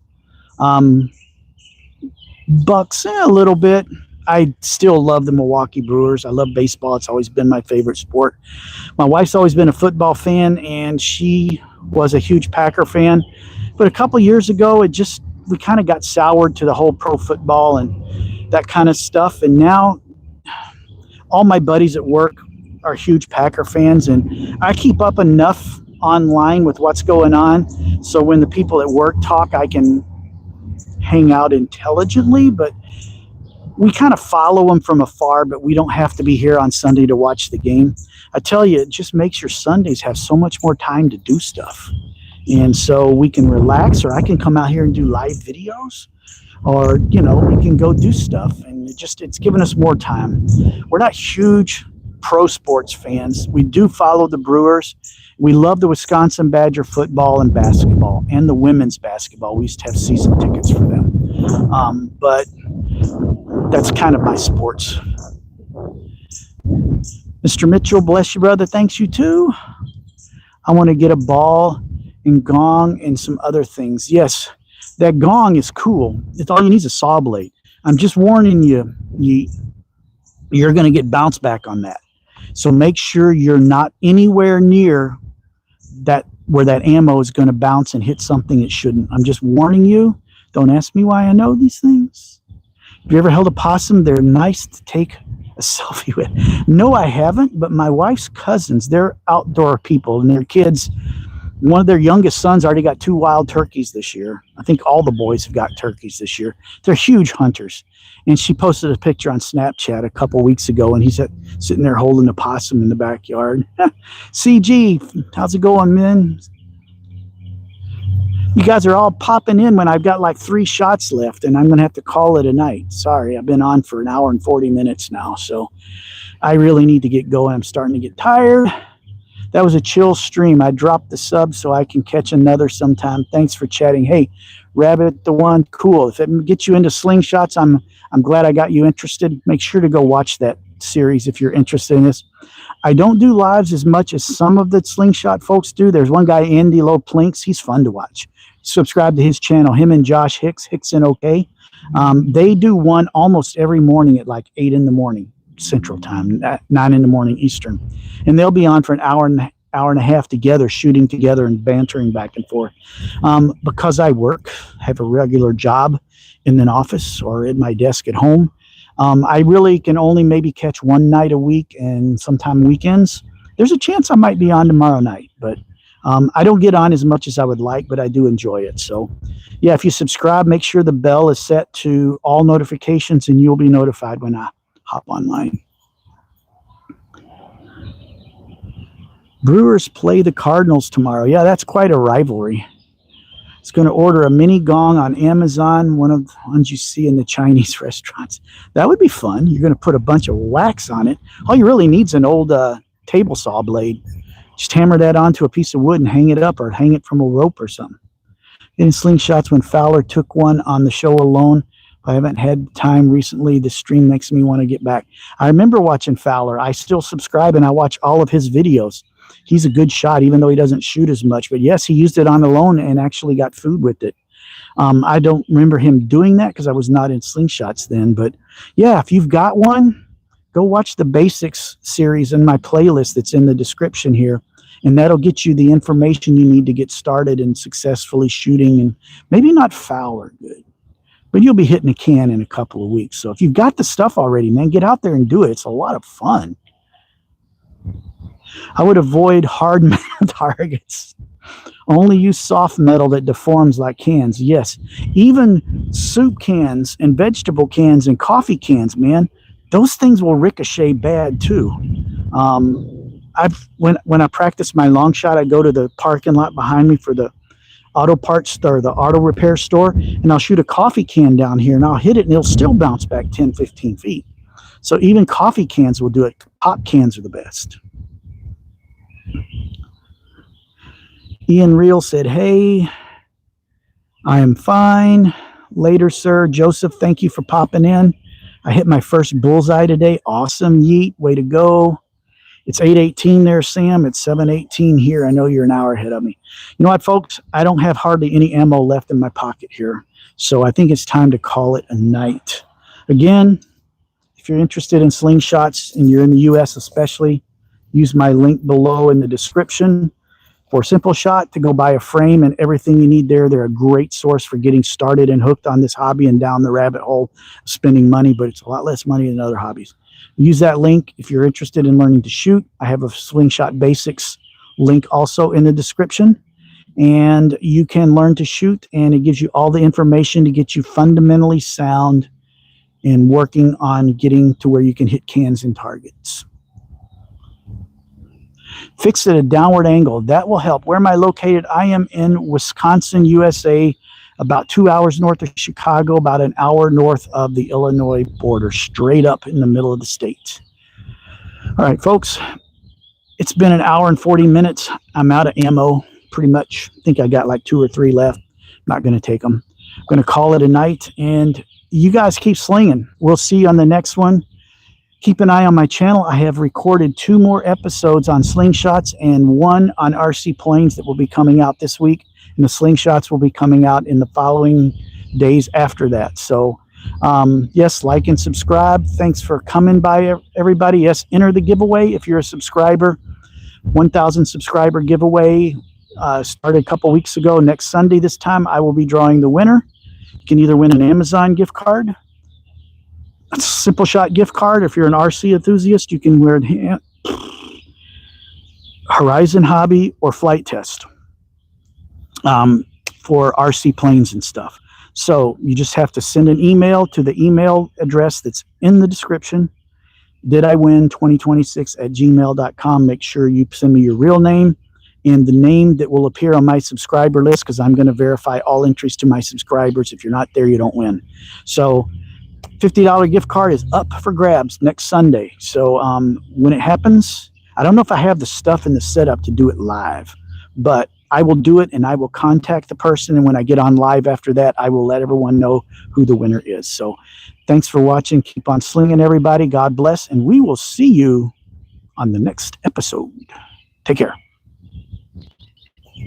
Bucks, a little bit. I still love the Milwaukee Brewers. I love baseball. It's always been my favorite sport. My wife's always been a football fan, and she was a huge Packer fan. But a couple years ago, we kind of got soured to the whole pro football and that kind of stuff. And now all my buddies at work are huge Packer fans, and I keep up enough online with what's going on. So when the people at work talk, I can hang out intelligently, but we kind of follow them from afar, but we don't have to be here on Sunday to watch the game. I tell you, it just makes your Sundays have so much more time to do stuff. And so we can relax, or I can come out here and do live videos, or, we can go do stuff. And it's given us more time. We're not huge pro sports fans. We do follow the Brewers. We love the Wisconsin Badger football and basketball, and the women's basketball. We used to have season tickets for them. But that's kind of my sports. Mr. Mitchell, bless you, brother. Thanks, you too. I want to get a ball and gong and some other things. Yes, that gong is cool. It's all you need is a saw blade. I'm just warning you, you're going to get bounce back on that. So make sure you're not anywhere near that where that ammo is going to bounce and hit something it shouldn't. I'm just warning you. Don't ask me why I know these things. Have you ever held a possum? They're nice to take a selfie with. No, I haven't, but my wife's cousins, they're outdoor people, and their kids, one of their youngest sons already got 2 wild turkeys this year. I think all the boys have got turkeys this year. They're huge hunters. And she posted a picture on Snapchat a couple weeks ago, and he's sitting there holding a possum in the backyard. CG, how's it going, man? You guys are all popping in when I've got like 3 shots left, and I'm going to have to call it a night. Sorry, I've been on for an hour and 40 minutes now, so I really need to get going. I'm starting to get tired. That was a chill stream. I dropped the sub so I can catch another sometime. Thanks for chatting. Hey, Rabbit the One, cool. If it gets you into slingshots, I'm glad I got you interested. Make sure to go watch that series if you're interested in this. I don't do lives as much as some of the slingshot folks do. There's one guy, Andy Low Plinks. He's fun to watch. Subscribe to his channel, him and Josh Hickson, okay? They do one almost every morning at like 8 in the morning Central Time, 9 in the morning Eastern. And they'll be on for an hour and a half together, shooting together and bantering back and forth. Because I work, have a regular job in an office or at my desk at home, I really can only maybe catch one night a week and sometime weekends. There's a chance I might be on tomorrow night, but I don't get on as much as I would like, but I do enjoy it. So yeah, if you subscribe, make sure the bell is set to all notifications and you'll be notified when I hop online. Brewers play the Cardinals tomorrow. Yeah, that's quite a rivalry. It's going to order a mini gong on Amazon, one of the ones you see in the Chinese restaurants. That would be fun. You're going to put a bunch of wax on it. All you really need is an old table saw blade. Just hammer that onto a piece of wood and hang it up, or hang it from a rope or something. Getting slingshots when Fowler took one on the show alone. I haven't had time recently. The stream makes me want to get back. I remember watching Fowler. I still subscribe and I watch all of his videos. He's a good shot, even though he doesn't shoot as much. But yes, he used it on alone and actually got food with it. I don't remember him doing that because I was not in slingshots then. But yeah, if you've got one, go watch the Basics series in my playlist that's in the description here. And that'll get you the information you need to get started in successfully shooting, and maybe not Fowler good, but you'll be hitting a can in a couple of weeks. So if you've got the stuff already, man, get out there and do it. It's a lot of fun. I would avoid hard metal targets. Only use soft metal that deforms like cans. Yes, even soup cans and vegetable cans and coffee cans, man, those things will ricochet bad too. When I practice my long shot, I go to the parking lot behind me for the auto parts or the auto repair store, and I'll shoot a coffee can down here and I'll hit it and it'll still bounce back 10, 15 feet. So even coffee cans will do it. Pop cans are the best. Ian Reel said, hey, I am fine. Later, sir. Joseph, thank you for popping in. I hit my first bullseye today. Awesome. Yeet. Way to go. It's 8:18 there, Sam. It's 7:18 here. I know you're an hour ahead of me. You know what, folks? I don't have hardly any ammo left in my pocket here. So I think it's time to call it a night. Again, if you're interested in slingshots and you're in the U.S. especially, use my link below in the description for Simpleshot to go buy a frame and everything you need there. They're a great source for getting started and hooked on this hobby and down the rabbit hole of spending money, but it's a lot less money than other hobbies. Use that link if you're interested in learning to shoot. I have a Slingshot Basics link also in the description, and you can learn to shoot, and it gives you all the information to get you fundamentally sound and working on getting to where you can hit cans and targets. Fix at a downward angle. That will help. Where am I located? I am in Wisconsin, USA, about 2 hours north of Chicago, about an hour north of the Illinois border, straight up in the middle of the state. All right, folks, it's been an hour and 40 minutes. I'm out of ammo, pretty much. I think I got like 2 or 3 left. Not going to take them. I'm going to call it a night, and you guys keep slinging. We'll see you on the next one. Keep an eye on my channel. I have recorded 2 more episodes on slingshots and 1 on RC planes that will be coming out this week. And the slingshots will be coming out in the following days after that. So, yes, like and subscribe. Thanks for coming by, everybody. Yes, enter the giveaway if you're a subscriber. 1,000 subscriber giveaway started a couple weeks ago. Next Sunday this time, I will be drawing the winner. You can either win an Amazon gift card, a Simpleshot gift card. If you're an RC enthusiast, you can wear Horizon Hobby or Flight Test for RC planes and stuff. So you just have to send an email to the email address that's in the description. Did I win 2026@gmail.com. Make sure you send me your real name and the name that will appear on my subscriber list, because I'm going to verify all entries to my subscribers. If you're not there, you don't win. So $50 gift card is up for grabs next Sunday. So when it happens, I don't know if I have the stuff in the setup to do it live, but I will do it, and I will contact the person. And when I get on live after that, I will let everyone know who the winner is. So thanks for watching. Keep on slinging, everybody. God bless. And we will see you on the next episode. Take care.